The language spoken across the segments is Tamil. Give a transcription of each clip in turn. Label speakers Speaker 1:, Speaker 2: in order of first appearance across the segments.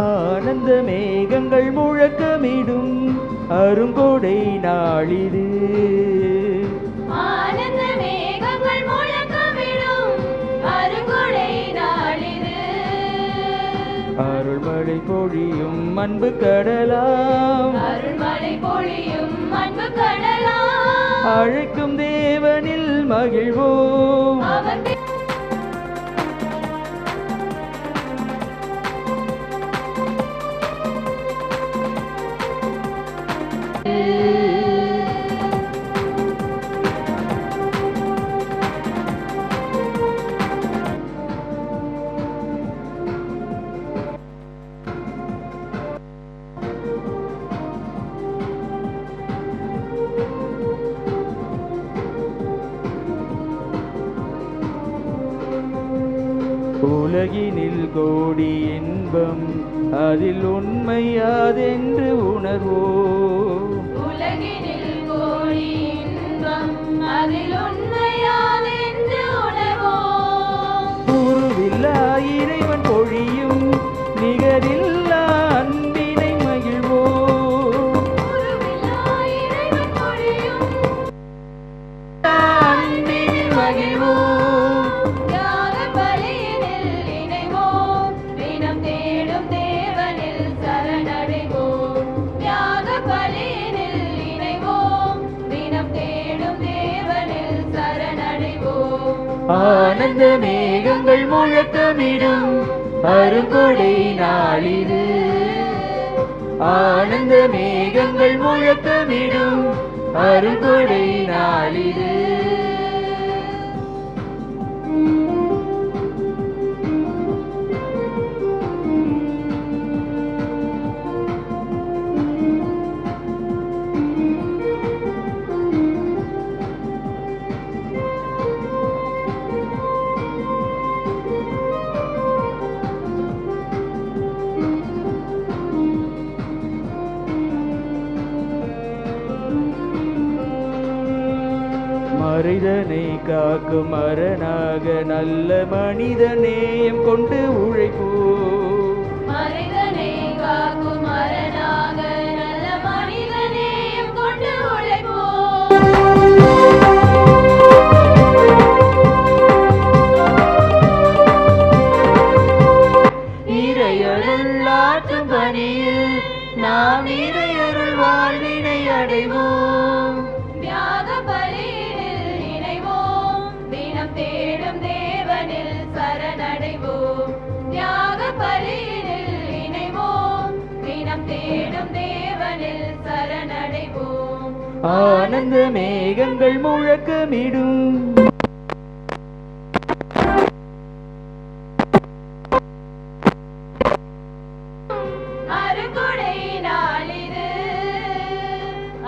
Speaker 1: ஆனந்த மேகங்கள் முழக்கமிடும் அருங்கொடை நாளிது.
Speaker 2: ஆனந்த மேகங்கள் முழக்கமிடும் அருங்கொடை நாளிது.
Speaker 1: அருள்மழை பொழியும் அன்பு கடலாம்,
Speaker 2: அருள்மழை பொழியும் அன்பு கடலாம்.
Speaker 1: அழைக்கும் தேவனில் மகிழ்வோம்.
Speaker 2: அவர்
Speaker 1: உலகினில் கோடி இன்பம் அதில் உண்மையாதென்று உணர்வோம்.
Speaker 2: உலகினில் கோடி இன்பம் அதில் உண்மையாதென்று உணர்வோம்.
Speaker 1: உருவில்லா இறைவன் பொழியும் நிகரில்லா அன்பினை மகிழ்வோம்.
Speaker 2: உருவில்லா இறைவன் பொழியும்
Speaker 1: அன்பினில் மகிழ்வோம். ஆனந்த மேகங்கள் முழக்கமிடும் அருங்கொடை நாளிது. ஆனந்த மேகங்கள் முழக்கமிடும் அருங்கொடை நாளிது. மனிதனை காக்கும் அரணாக நல்ல மனித நேயம் கொண்டு உழைப்போம்.
Speaker 2: மனிதனை காக்கும் அரணாக நல்ல மனித நேயம் கொண்டு உழைப்போம்.
Speaker 1: இறையருள் ஆற்றும் பணியில் நாம் இறையருள் வாழ்வினை அடைவோம்.
Speaker 2: தியாக பலியினில் இணைவோம், தினம் தேடும் தேவனில் சரணடைவோம். தியாக பலியினில் இணைவோம், தினம் தேடும் தேவனில் சரணடைவோம்.
Speaker 1: ஆனந்த மேகங்கள் முழக்கமிடும்
Speaker 2: அருங்கொடை நாளிது.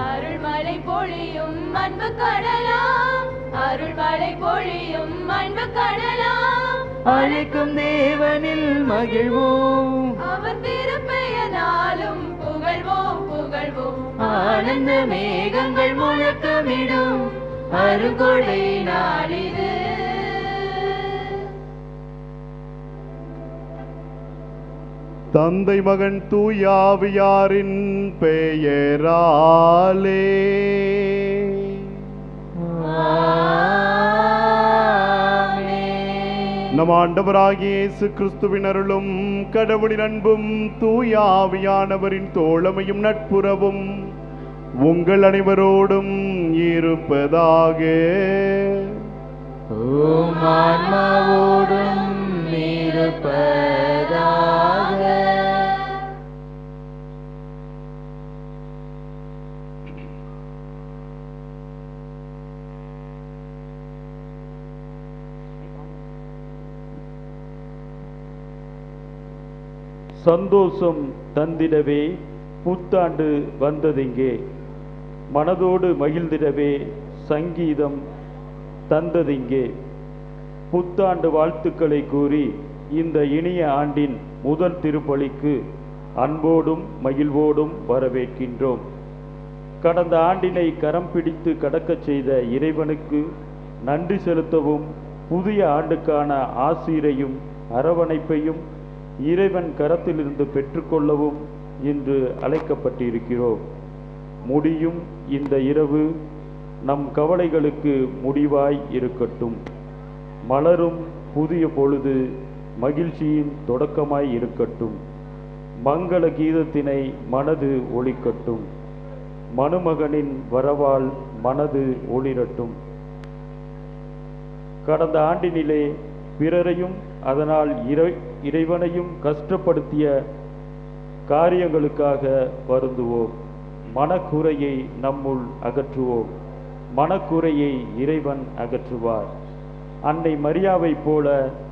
Speaker 2: அருள்மழை பொழியும் அன்பு கடலாம், அருள்மழை பொழியும் அன்பு கடலாம்.
Speaker 1: அழைக்கும் தேவனில் மகிழ்வோம்.
Speaker 2: அவர் திருப்பெயராலும் புகழ்வோம் புகழ்வோம்.
Speaker 1: ஆனந்த மேகங்கள் முழக்கமிடும் அருங்கொடை நாளிது.
Speaker 3: தந்தை மகன் தூயாவியாரின் பெயராலே நம் ஆண்டவராகிய இயேசு கிறிஸ்துவின் அருளும் கடவுளின் அன்பும் தூயாவியானவரின் தோழமையும் நட்புறவும் உங்கள் அனைவரோடும் இருப்பதாக.
Speaker 1: உம் ஆன்மாவோடும் இருப்பதாக.
Speaker 4: சந்தோஷம் தந்திடவே புத்தாண்டு வந்ததிங்கே, மனதோடு மகிழ்ந்திடவே சங்கீதம் தந்ததிங்கே. புத்தாண்டு வாழ்த்துக்களை கூறி இந்த இனிய ஆண்டின் முதல் திருப்பலிக்கு அன்போடும் மகிழ்வோடும் வரவேற்கின்றோம். கடந்த ஆண்டினை கரம் பிடித்து கடக்கச் செய்த இறைவனுக்கு நன்றி செலுத்தவும், புதிய ஆண்டுக்கான ஆசீரையும் அரவணைப்பையும் இறைவன் கரத்திலிருந்து பெற்றுக்கொள்ளவும் இன்று அழைக்கப்பட்டிருக்கிறோம். முடியும் இந்த இரவு நம் கவலைகளுக்கு முடிவாய் இருக்கட்டும். மலரும் புதிய பொழுது மகிழ்ச்சியின் தொடக்கமாய் இருக்கட்டும். மங்கள கீதத்தினை மனது ஒலிக்கட்டும். மணுமகனின் வரவால் மனது ஒளிரட்டும். கடந்த ஆண்டினிலே பிறரையும் அதனால் இறைவனையும் கஷ்டப்படுத்திய காரியங்களுக்காக வருந்துவோம். மனக்குறையை நம்முள் அகற்றுவோம். மனக்குறையை இறைவன் அகற்றுவார். அன்னை மரியாவைப் போல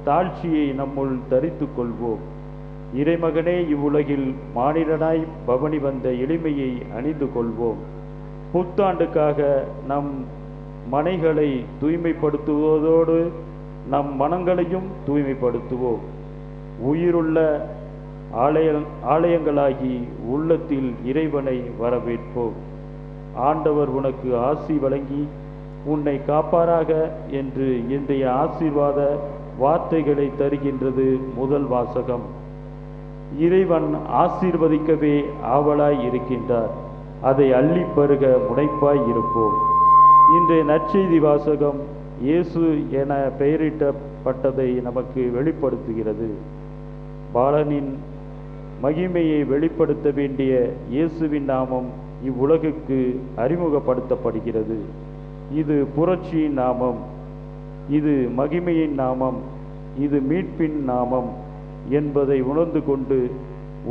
Speaker 4: தாழ்ச்சியை நம்முள் தரித்து கொள்வோம். இறைமகனே இவ்வுலகில் மானிடனாய் பவனி வந்த எளிமையை அணிந்து கொள்வோம். புத்தாண்டுக்காக நம் மனைகளை தூய்மைப்படுத்துவதோடு நம் மனங்களையும் தூய்மைப்படுத்துவோம். உயிருள்ள ஆலயங்களாகி உள்ளத்தில் இறைவனை வரவேற்போம். ஆண்டவர் உனக்கு ஆசி வழங்கி உன்னை காப்பாராக என்று இன்றைய ஆசீர்வாத வார்த்தைகளை தருகின்றது முதல் வாசகம். இறைவன் ஆசீர்வதிக்கவே ஆவலாய் இருக்கின்றார். அதை அள்ளி பருக முனைப்பாய் இருப்போம். இன்றைய நற்செய்தி வாசகம் இயேசு என பெயரிட்டப்பட்டதை நமக்கு வெளிப்படுத்துகிறது. பாலனின் மகிமையை வெளிப்படுத்த வேண்டிய இயேசுவின் நாமம் இவ்வுலகுக்கு அறிமுகப்படுத்தப்படுகிறது. இது புரட்சியின் நாமம், இது மகிமையின் நாமம், இது மீட்பின் நாமம் என்பதை உணர்ந்து கொண்டு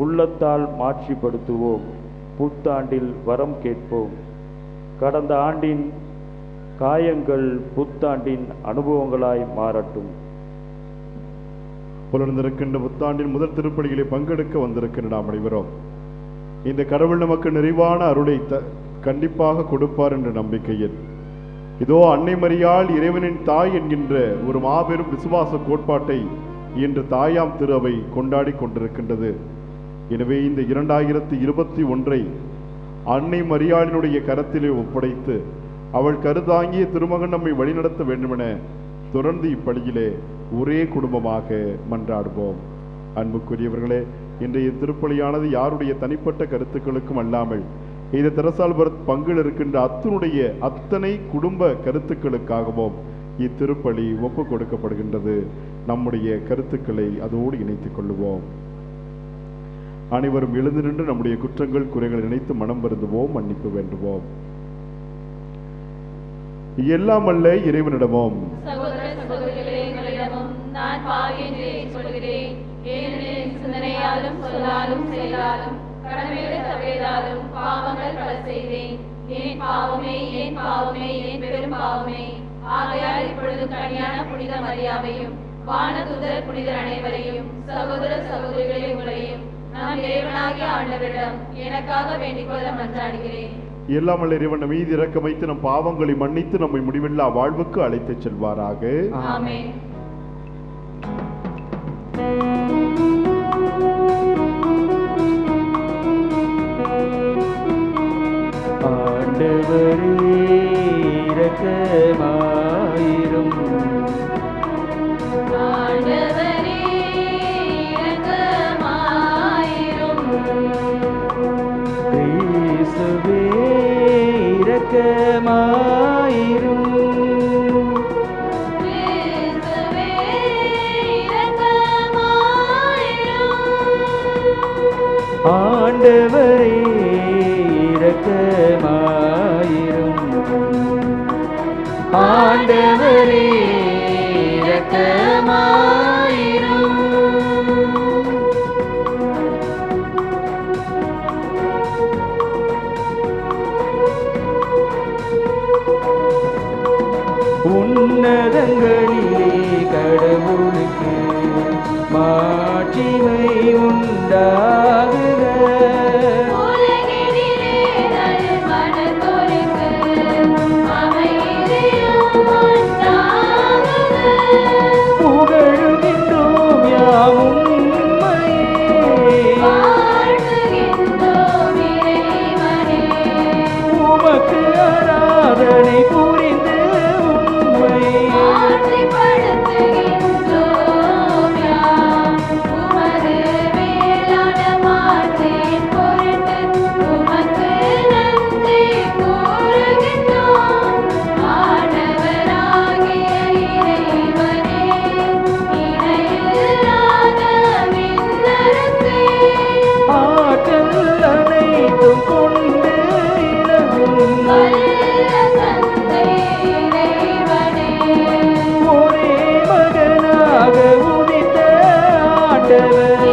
Speaker 4: உள்ளத்தால் மாட்சிப்படுத்துவோம். புத்தாண்டில் வரம் கேட்போம். கடந்த ஆண்டின் காயங்கள் புத்தாண்டின் அனுபவங்களாய் மாறட்டும்.
Speaker 3: புலர்ந்திருக்கின்ற புத்தாண்டின் முதல் திருப்பலிகளை பங்கெடுக்க வந்திருக்கின்ற நாம் அனைவரும் இந்த கடவுள் நமக்கு நிறைவான அருளை கண்டிப்பாக கொடுப்பார் என்ற நம்பிக்கையில் இதோ அன்னை மரியாள் இறைவனின் தாய் என்கின்ற ஒரு மாபெரும் விசுவாச கோட்பாட்டை இன்று தாயாம் திரு அவை கொண்டாடி கொண்டிருக்கின்றது. எனவே இந்த 2021 அன்னை மரியாளினுடைய கரத்திலே ஒப்படைத்து அவள் கருதாங்கிய திருமகன் நம்மை வழிநடத்த வேண்டுமென தொடர்ந்து இப்படியிலே ஒரே குடும்பமாக மன்றாடுவோம். அன்புக்குரியவர்களே, இன்றைய திருப்பலியானது யாருடைய தனிப்பட்ட கருத்துக்களுக்கும் அல்லாமல் இந்த தெரசால்பரத் பங்கில் இருக்கின்ற அத்தனை குடும்ப கருத்துக்களுக்காகவும் இத்திருப்பலி ஒப்பு கொடுக்கப்படுகின்றது. நம்முடைய கருத்துக்களை அதோடு இணைத்துக் கொள்ளுவோம். அனைவரும் எழுந்து நின்று நம்முடைய குற்றங்கள் குறைகளை நினைத்து மனம் வருந்துவோம், மன்னிப்பு வேண்டுவோம். எல்லாம் அல்ல இறைவனிடமும்
Speaker 2: சகோதர சகோதரிகளே, எங்களிடமும் நான் பாவி என்று சொல்கிறேன். ஏனெனில் சிந்தனையாலும் சொல்லாலும் செயலாலும் கடமைகளை தவறியதாலும் பாவங்கள் பல செய்தேன். என் பாவமே, என் பாவமே, என் பெரும் பாவமே. ஆகையால் இப்பொழுது கன்னியான புனித மரியாவையும் வானதூதர் புனிதர் அனைவரையும் சகோதர சகோதரிகளை உங்களையும் நான் இறைவனாகிய ஆண்டவரிடம் எனக்காக வேண்டிக் கொள்ள மன்றாடுகிறேன்.
Speaker 3: எல்லாம் அல்ல இறைவன் மீது இரக்கம் வைத்து நம் பாவங்களை மன்னித்து நம்மை முடிவில்லா வாழ்வுக்கு அழைத்துச் செல்வாராக.
Speaker 2: ஆமென்.
Speaker 1: ஆண்டவரே இரக்கமாயிரும்.
Speaker 2: ஆண்டவரே இரக்கமாயிரும்.
Speaker 1: கிறிஸ்துவே இரக்கமாயிரும்.
Speaker 2: கிறிஸ்துவே இரக்கமாயிரும்.
Speaker 1: ஆண்டவரே இரக்கமாயிரும். ஆண்டவரே இரக்கமாயிரும். உன்னதங்களிலே கடவுளுக்கு மாட்சிமை உண்டாகுக.
Speaker 2: உலகினிலே நல்மனத்தோருக்கு அமைதியும் உண்டாகுக.
Speaker 1: புகழுகின்றோம் யாம் உம்மையே.
Speaker 2: வாழ்த்துகின்றோம் இறைவனே.
Speaker 1: உமக்கு ஆராதனை புரிந்து உம்மை
Speaker 2: ஆட்சிப்படுத்துகின்றோம் யாம் உமது
Speaker 1: ஒரே மகனாக உதித்த ஆண்டவர்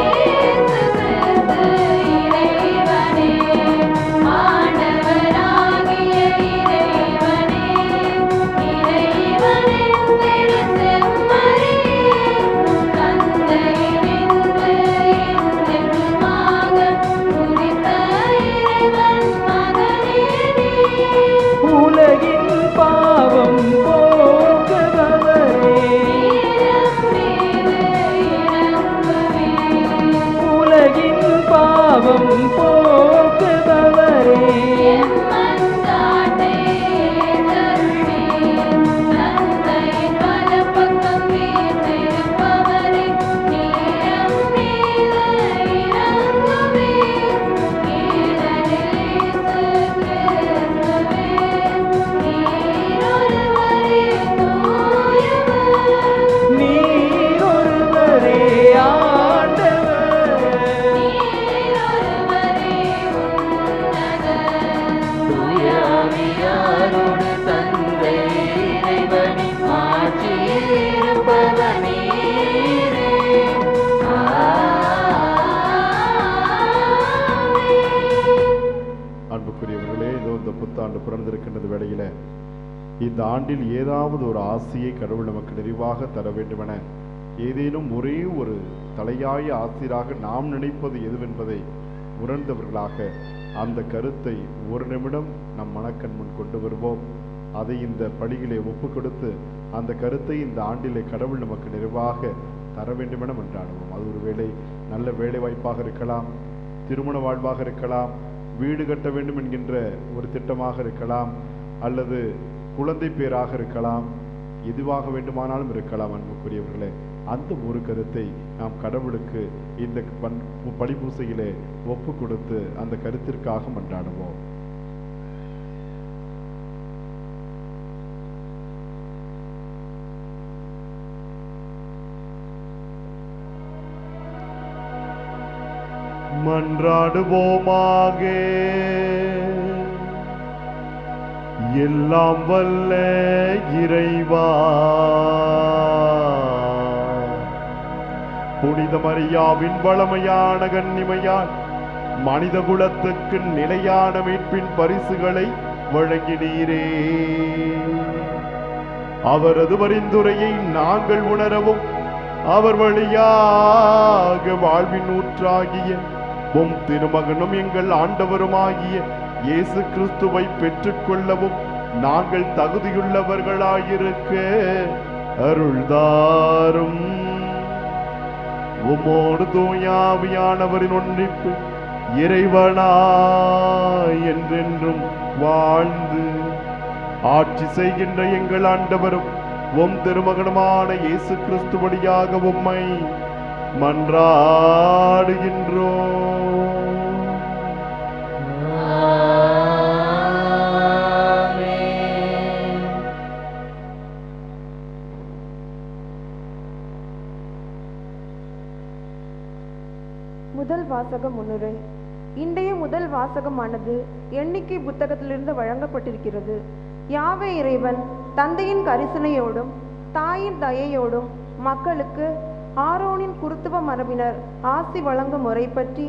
Speaker 1: உலகின் பாவம் போக்குபவரே உலகின் பாவம் போக்குபவரே நீர் ஒருவரே ஆண்டவர் தூய ஆவியாரோடு தந்தை இறைவனின் ஆட்சியில் இருப்பவர் நீரே.
Speaker 3: அன்புக்குரியவர்களே, இதோ இந்த புத்தாண்டு பிறந்திருக்கின்றது வேளையில இந்த ஆண்டில் ஏதாவது ஒரு ஆசையை கடவுள் நமக்கு நிறைவாக தர வேண்டுமென ஏதேனும் ஒரே ஒரு தலையாய ஆசிராக நாம் நினைப்பது எதுவென்பதை உணர்ந்தவர்களாக அந்த கருத்தை ஒரு நிமிடம் நம் மனக்கண் முன் கொண்டு வருவோம். அதை இந்த படியிலே ஒப்பு கொடுத்து அந்த கருத்தை இந்த ஆண்டிலே கடவுள் நமக்கு நிறைவாக தர வேண்டுமென மன்றாடுவோம். அது ஒரு வேளை நல்ல வேலை வாய்ப்பாக இருக்கலாம், திருமண வாழ்வாக இருக்கலாம், வீடு கட்ட வேண்டும் என்கின்ற ஒரு திட்டமாக இருக்கலாம், அல்லது குழந்தை பேராக இருக்கலாம், எதுவாக வேண்டுமானாலும் இருக்கலாம். அன்புக்குரியவர்களே, அந்த ஒரு கருத்தை நாம் கடவுளுக்கு இந்த பலிபூசையிலே ஒப்பு கொடுத்து அந்த கருத்திற்காக மன்றாடுவோம். மன்றாடுவோமாக. எல்லாம் வல்ல இறைவா, புனித மரியாவின் வளமையான கன்னிமையால் மனித குலத்துக்கு நிலையான மீட்பின் பரிசுகளை வழங்கினீரே. அவரது பரிந்துரையை நாங்கள் உணரவும் அவர் வழியாக வாழ்வின் ஊற்றாகிய உம் திருமகனும் எங்கள் ஆண்டவருமாகிய இயேசு கிறிஸ்துவை பெற்றுக்கொள்ளவும் நாங்கள் தகுதியுள்ளவர்களாயிருக்க அருள்தாரும். உம்மோடு தூயாவியானவரின் ஒன்றிப்பு இறைவனாய் என்றென்றும் வாழ்ந்து ஆட்சி செய்கின்ற எங்கள் ஆண்டவரும் உம் திருமகனுமான இயேசு கிறிஸ்து வழியாக உம்மை மன்றாடுகின்றோம்.
Speaker 5: முதல் வாசக முன்னுரை. இன்றைய முதல் வாசகமானது எண்ணிக்கை புத்தகத்திலிருந்து வழங்கப்பட்டிருக்கிறது. யாவே இறைவன் தந்தையின் கரிசனையோடும் தாயின் தயையோடும் மக்களுக்கு ஆரோனின் குருத்துவ மரபினர் ஆசி வழங்கும் முறை பற்றி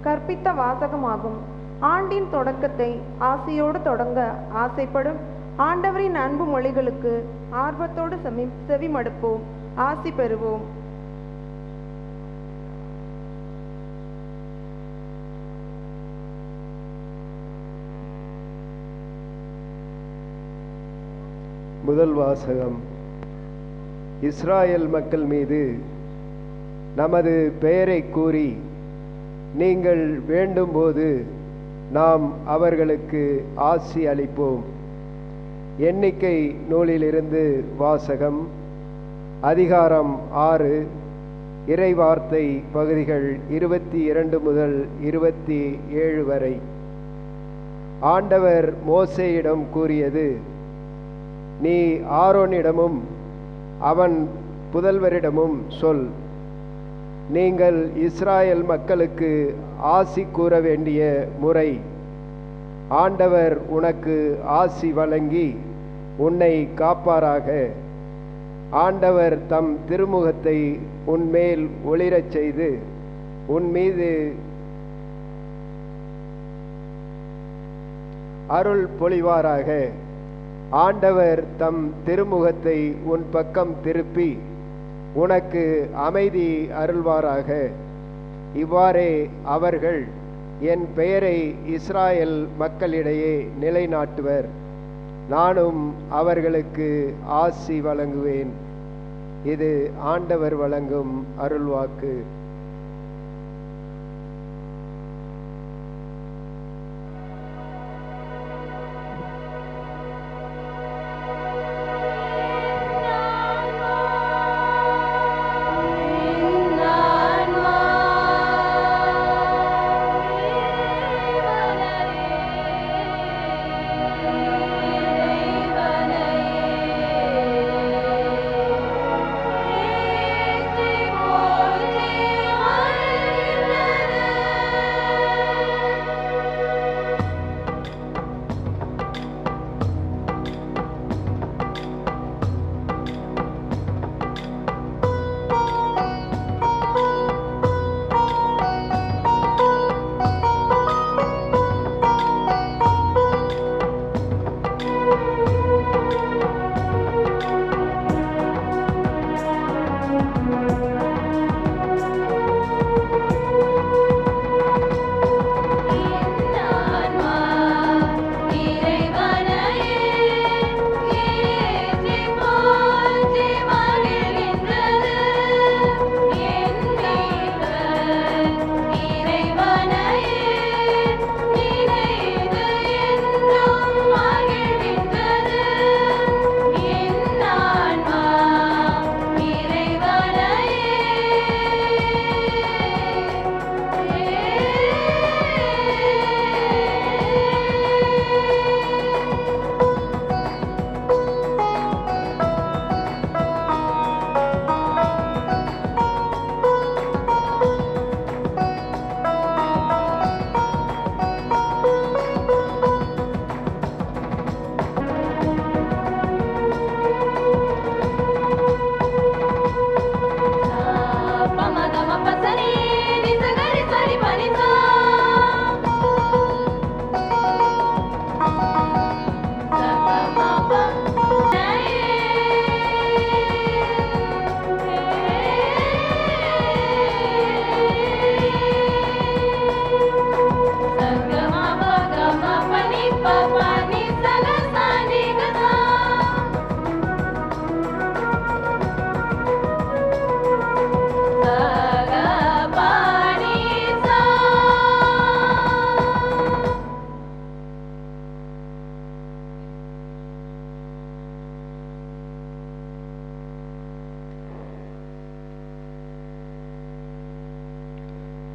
Speaker 5: கற்பித்த வாசகமாகும். ஆண்டின் தொடக்கத்தை ஆசியோடு தொடங்க ஆசைப்படும் ஆண்டவரின் அன்பு மொழிகளுக்கு ஆர்வத்தோடு செவிமடுப்போம், ஆசி பெறுவோம்.
Speaker 6: முதல் வாசகம். இஸ்ராயேல் மக்கள் மீது நமது பெயரை கூறி நீங்கள் வேண்டும்போது நாம் அவர்களுக்கு ஆசி அளிப்போம். எண்ணிக்கை நூலிலிருந்து வாசகம். அதிகாரம் 6, இறைவார்த்தை பகுதிகள் 22 முதல் 27 வரை. ஆண்டவர் மோசேயிடம் கூறியது: நீ ஆரோனிடமும் அவன் புதல்வரிடமும் சொல், நீங்கள் இஸ்ராயேல் மக்களுக்கு ஆசி கூற வேண்டிய முறை. ஆண்டவர் உனக்கு ஆசி வழங்கி உன்னை காப்பாராக. ஆண்டவர் தம் திருமுகத்தை உன்மேல் ஒளிரச் செய்து உன் மீது அருள் பொழிவாராக. ஆண்டவர் தம் திருமுகத்தை உன் பக்கம் திருப்பி உனக்கு அமைதி அருள்வாராக. இவ்வாறே அவர்கள் என் பெயரை இஸ்ராயேல் மக்களிடையே நிலைநாட்டுவர். நானும் அவர்களுக்கு ஆசி வழங்குவேன். இது ஆண்டவர் வழங்கும் அருள்வாக்கு.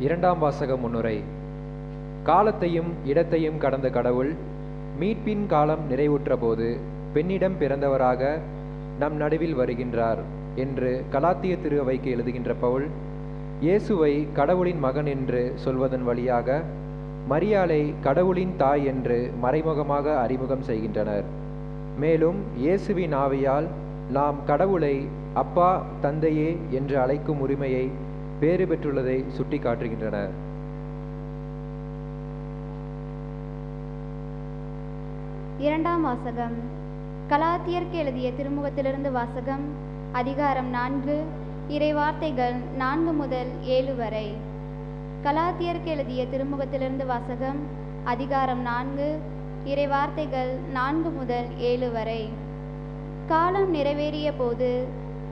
Speaker 7: இரண்டாம் வாசக முன்னுரை. காலத்தையும் இடத்தையும் கடந்த கடவுள் மீட்பின் காலம் நிறைவுற்ற போது பெண்ணிடம் பிறந்தவராக நம் நடுவில் வருகின்றார் என்று கலாத்திய திருவைக்கு எழுதுகின்ற பவுல், இயேசுவை கடவுளின் மகன் என்று சொல்வதன் வழியாக மரியாளை கடவுளின் தாய் என்று மறைமுகமாக அறிமுகம் செய்கின்றனர். மேலும் இயேசுவின் ஆவியால் நாம் கடவுளை அப்பா தந்தையே என்று அழைக்கும் உரிமையை பேறு பெற்றுள்ளதை சுட்டி காட்டுகின்றனர்.
Speaker 8: இரண்டாம் வாசகம். கலாத்தியருக்கு எழுதிய திருமுகத்திலிருந்து வாசகம். அதிகாரம் 4, இறை வார்த்தைகள் 4 முதல் 7 வரை. கலாத்தியருக்கு எழுதிய திருமுகத்திலிருந்து வாசகம். அதிகாரம் 4, இறை வார்த்தைகள் 4 முதல் 7 வரை. காலம் நிறைவேறிய போது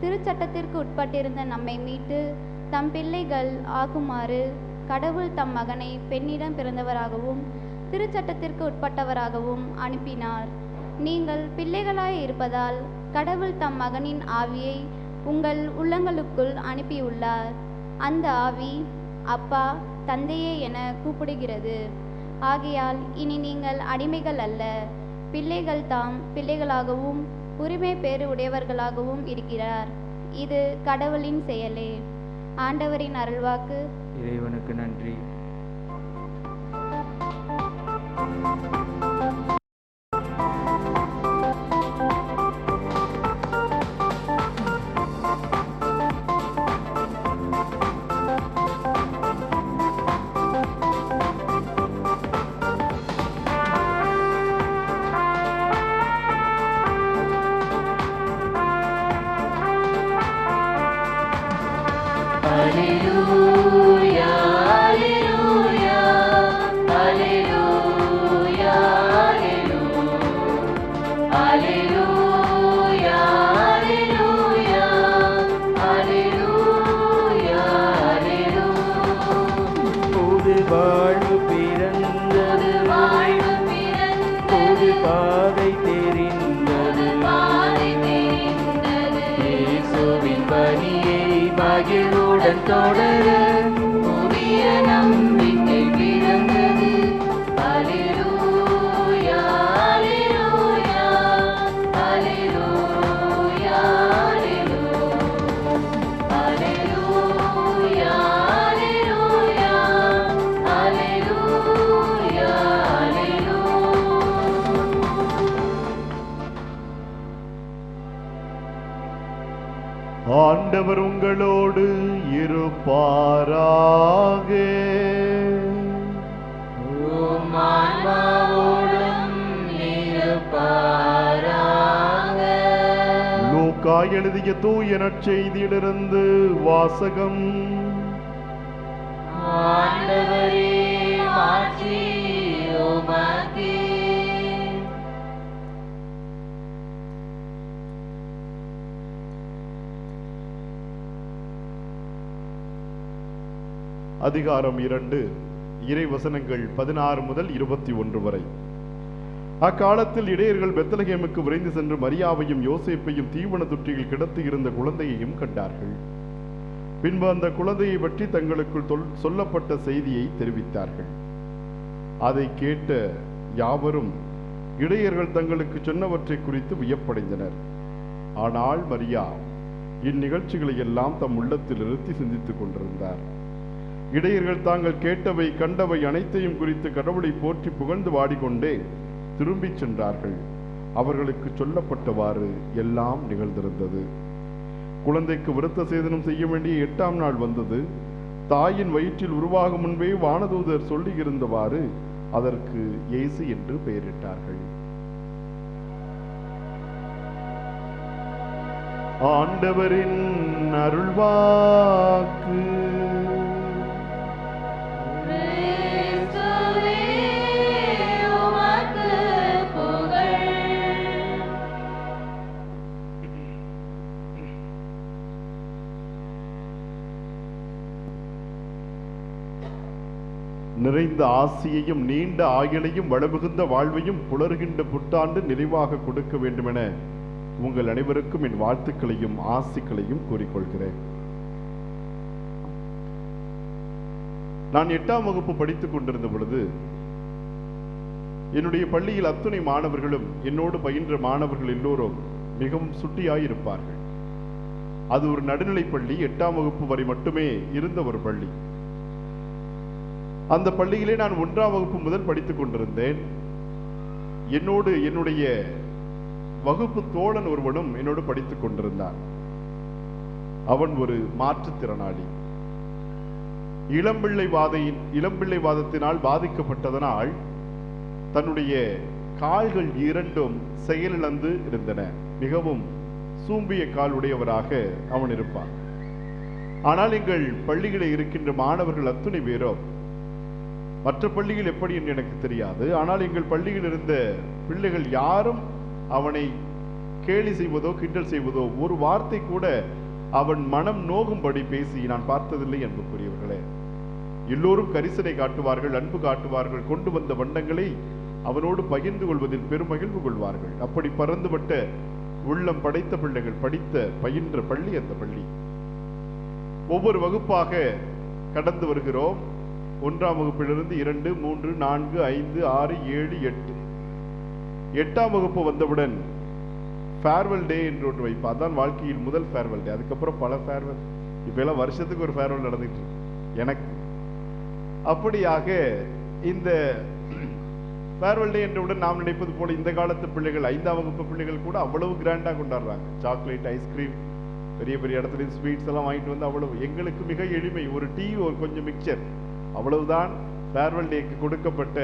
Speaker 8: திருச்சட்டத்திற்கு உட்பட்டிருந்த நம்மை மீட்டு தம் பிள்ளைகள் ஆகுமாறு கடவுள் தம் மகனை பெண்ணிடம் பிறந்தவராகவும் திருச்சட்டத்திற்கு உட்பட்டவராகவும் அனுப்பினார். நீங்கள் பிள்ளைகளாய் இருப்பதால் கடவுள் தம் மகனின் ஆவியை உங்கள் உள்ளங்களுக்குள் அனுப்பியுள்ளார். அந்த ஆவி அப்பா தந்தையே என கூப்பிடுகிறது. ஆகையால் இனி நீங்கள் அடிமைகள் அல்ல, பிள்ளைகள் தாம் பிள்ளைகளாகவும் உரிமை பேறு உடையவர்களாகவும் இருக்கிறார். இது கடவுளின் செயலே. ஆண்டவரின் அருள்வாக்கு.
Speaker 9: இறைவனுக்கு நன்றி.
Speaker 1: Alleluia, alleluia, alleluia, alleluia, alleluia, alleluia, alleluia.
Speaker 4: புது வாழ்வு பிறந்தது, புது பாதை தெரிந்தது,
Speaker 1: இயேசுவின் பணியை மகிழ்வுடன் தொடர புதிய நம்பிக்கை பிறந்தது. அல்லேலூயா, அல்லேலூயா, அல்லேலூயா, அல்லேலூயா, அல்லேலூயா, அல்லேலூயா, அல்லேலூயா.
Speaker 3: ஆண்டவர் உங்களோடு இருப்பாராக.
Speaker 1: உம் ஆன்மாவோடும் இருப்பாராக.
Speaker 3: லூக்கா எழுதிய தூய நற்செய்தியிலிருந்து வாசகம்.
Speaker 1: ஆண்டவரே, மாட்சி உமக்கே.
Speaker 3: அதிகாரம் 2, இறைவசனங்கள் 16 முதல் 21 வரை. அக்காலத்தில் இடையர்கள் பெத்லகேமுக்கு விரைந்து சென்று மரியாவையும் யோசேப்பையும் தீவன தொட்டியில் கிடத்தி இருந்த குழந்தையையும் கண்டார்கள். பின்பு அந்த குழந்தையை பற்றி தங்களுக்குள் சொல்லப்பட்ட செய்தியை தெரிவித்தார்கள். அதை கேட்ட யாவரும் இடையர்கள் தங்களுக்கு சொன்னவற்றை குறித்து வியப்படைந்தனர். ஆனால் மரியா இந்நிகழ்ச்சிகளை எல்லாம் தம் உள்ளத்தில் நிறுத்தி சிந்தித்துக் கொண்டிருந்தார். இடையர்கள் தாங்கள் கேட்டவை கண்டவை அனைத்தையும் குறித்து கடவுளை போற்றி புகழ்ந்து வாடிக்கொண்டே திரும்பிச் சென்றார்கள். அவர்களுக்கு சொல்லப்பட்டவாறு எல்லாம் நிகழ்ந்திருந்தது. குழந்தைக்கு விருத்த சேதனம் செய்ய வேண்டிய 8ஆம் நாள் வந்தது. தாயின் வயிற்றில் உருவாகும் முன்பே வானதூதர் சொல்லியிருந்தவாறு அதற்கு இயேசு என்று பெயரிட்டார்கள். ஆண்டவரின் அருள்வாக்கு.
Speaker 1: கிறிஸ்துவே, உமக்கு புகழ்.
Speaker 3: நிறைந்த ஆசியையும் நீண்ட ஆயுளையும் வளமிகுந்த வாழ்வையும் புலர்கின்ற புத்தாண்டு நிறைவாக கொடுக்க வேண்டுமென உங்கள் அனைவருக்கும் என் வாழ்த்துக்களையும் ஆசிகளையும் கூறிக்கொள்கிறேன். நான் 8ஆம் வகுப்பு படித்துக் கொண்டிருந்த பொழுது என்னுடைய பள்ளியில் அத்துணை மாணவர்களும் என்னோடு பயின்ற மாணவர்கள் எல்லோரும் மிகவும் சுட்டியாயிருப்பார்கள். அது ஒரு நடுநிலை பள்ளி, 8ஆம் வகுப்பு வரை மட்டுமே இருந்த ஒரு பள்ளி. அந்த பள்ளியிலே நான் 1ஆம் வகுப்பு முதல் படித்துக் கொண்டிருந்தேன். என்னோடு என்னுடைய வகுப்பு தோழன் ஒருவனும் என்னோடு படித்துக் கொண்டிருந்தான். அவன் ஒரு மாற்றுத்திறனாளி. இளம்பிள்ளைவாதத்தினால் பாதிக்கப்பட்டதனால் தன்னுடைய கால்கள் இரண்டும் செயலிழந்து இருந்தன. மிகவும் சூம்பிய கால் உடையவராக அவன் இருப்பான். ஆனால் எங்கள் பள்ளிகளில் இருக்கின்ற மாணவர்கள் அத்துணை பேரும், மற்ற பள்ளிகள் எப்படி என்று எனக்கு தெரியாது, ஆனால் எங்கள் பள்ளியில் இருந்த பிள்ளைகள் யாரும் அவனை கேலி செய்வதோ கிண்டல் செய்வதோ ஒரு வார்த்தை கூட அவன் மனம் நோகும்படி பேசி நான் பார்த்ததில்லை அன்புக்குரியவர்களே. எல்லோரும் கரிசனை காட்டுவார்கள், அன்பு காட்டுவார்கள், கொண்டு வந்த வண்ணங்களை அவனோடு பகிர்ந்து கொள்வதில் பெருமகிழ்வு கொள்வார்கள். அப்படி பறந்துபட்ட உள்ளம் படைத்த பிள்ளைகள் படித்த பயின்ற பள்ளி அந்த பள்ளி. ஒவ்வொரு வகுப்பாக கடந்து வருகிறோம். 1ஆம் வகுப்பிலிருந்து 2, 3, 4, 5, 6, 7, 8. 8ஆம் வகுப்பு வந்தவுடன் ஃபேர்வெல் டே என்று ஒன்று வைப்பா. அதான் வாழ்க்கையில் முதல் ஃபேர்வெல் டே. அதுக்கப்புறம் பல ஃபேர்வெல், இப்ப எல்லாம் வருஷத்துக்கு ஒரு ஃபேர்வெல் நடந்துட்டு இருக்கு எனக்கு. அப்படியாக இந்த ஃபேர்வெல் டே என்றவுடன் நாம் நினைப்பது போல இந்த காலத்து பிள்ளைகள் 5ஆம் வகுப்பு பிள்ளைகள் கூட அவ்வளவு கிராண்டா கொண்டாடுறாங்க. சாக்லேட், ஐஸ்கிரீம், பெரிய பெரிய இடத்துல ஸ்வீட்ஸ் எல்லாம் வாங்கிட்டு வந்து அவ்வளவு. எங்களுக்கு மிக எளிமை, ஒரு டீ, ஒரு கொஞ்சம் மிக்சர், அவ்வளவுதான் ஃபேர்வெல் டேக்கு கொடுக்கப்பட்ட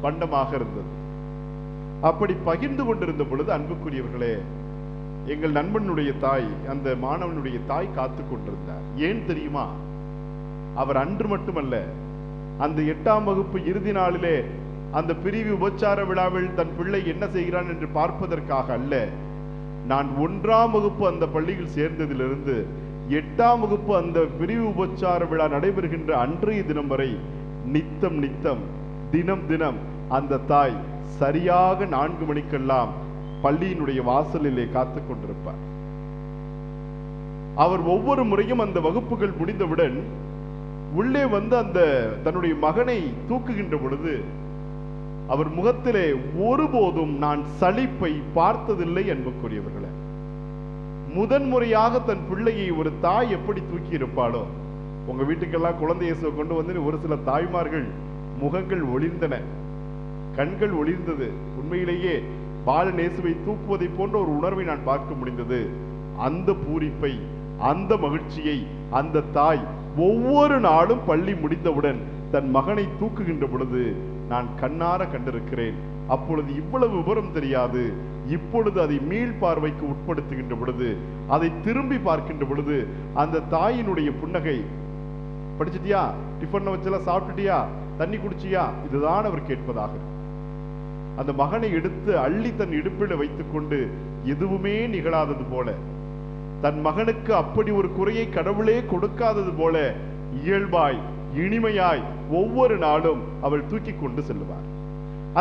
Speaker 3: பண்டமாக இருந்தது. அப்படி பகிர்ந்து கொண்டிருந்த பொழுது அன்புக்குரியவர்களே, எங்கள் நண்பனுடைய தாய், அந்த மாணவனுடைய தாய் காத்து கொண்டிருந்தார். ஏன் தெரியுமா? அவர் அன்று மட்டுமல்ல, அந்த 8ஆம் வகுப்பு இறுதி நாளிலே அந்த பிரிவு உபச்சார விழாவில் தன் பிள்ளை என்ன செய்கிறான் என்று பார்ப்பதற்காக அல்ல, நான் 1ஆம் வகுப்பு அந்த பள்ளியில் சேர்ந்ததிலிருந்து 8ஆம் வகுப்பு அந்த பிரிவு உபச்சார விழா நடைபெறுகின்ற அன்றைய தினம் வரை நித்தம் தினம் தினம் அந்த தாய் சரியாக 4 மணிக்கெல்லாம் பள்ளியினுடைய வாசலிலே காத்து கொண்டிருப்பார். அவர் ஒவ்வொரு முறையும் அந்த வகுப்புகள் முடிந்தவுடன் உள்ளே வந்து அந்த தன்னுடைய மகனை தூக்குகின்ற பொழுது அவர் முகத்திலே ஒருபோதும் நான் சலிப்பை பார்த்ததில்லை. அன்புக்குரியவர்களே, முதன்முறையாக தன் பிள்ளையை ஒரு தாய் எப்படி தூக்கி இருப்பாளோ, உங்க வீட்டுக்கெல்லாம் குழந்தை இயேசுவை கொண்டு வந்து ஒரு சில தாய்மார்கள் முகங்கள் ஒளிர்ந்தன, கண்கள் ஒளிர்ந்தது. உண்மையிலேயே பாலன் இயேசுவை தூக்குவதை போன்ற ஒரு உணர்வை நான் பார்க்க முடிந்தது. அந்த பூரிப்பை, அந்த மகிழ்ச்சியை அந்த தாய் ஒவ்வொரு நாளும் பள்ளி முடிந்தவுடன் தன் மகனை தூக்குகின்ற பொழுது நான் கண்ணார கண்டிருக்கிறேன். அப்பொழுது இவ்வளவு விவரம் தெரியாது. இப்பொழுது அதை மீள் பார்வைக்கு உட்படுத்துகின்ற பொழுது, அதை திரும்பி பார்க்கின்ற பொழுது அந்த தாயினுடைய புன்னகை, படிச்சிட்டியா, டிஃபன் வச்செல்லாம் சாப்பிட்டுட்டியா, தண்ணி குடிச்சியா, இதுதான் அவர் கேட்பதாக. அந்த மகனை எடுத்து அள்ளி தன் இடுப்பில் வைத்துக் கொண்டு எதுவுமே நிகழாதது போல, தன் மகனுக்கு அப்படி ஒரு குறையை கடவுளே கொடுக்காதது போல இயல்பாய் இனிமையாய் ஒவ்வொரு நாளும் அவள் தூக்கி கொண்டு செல்லுவார்.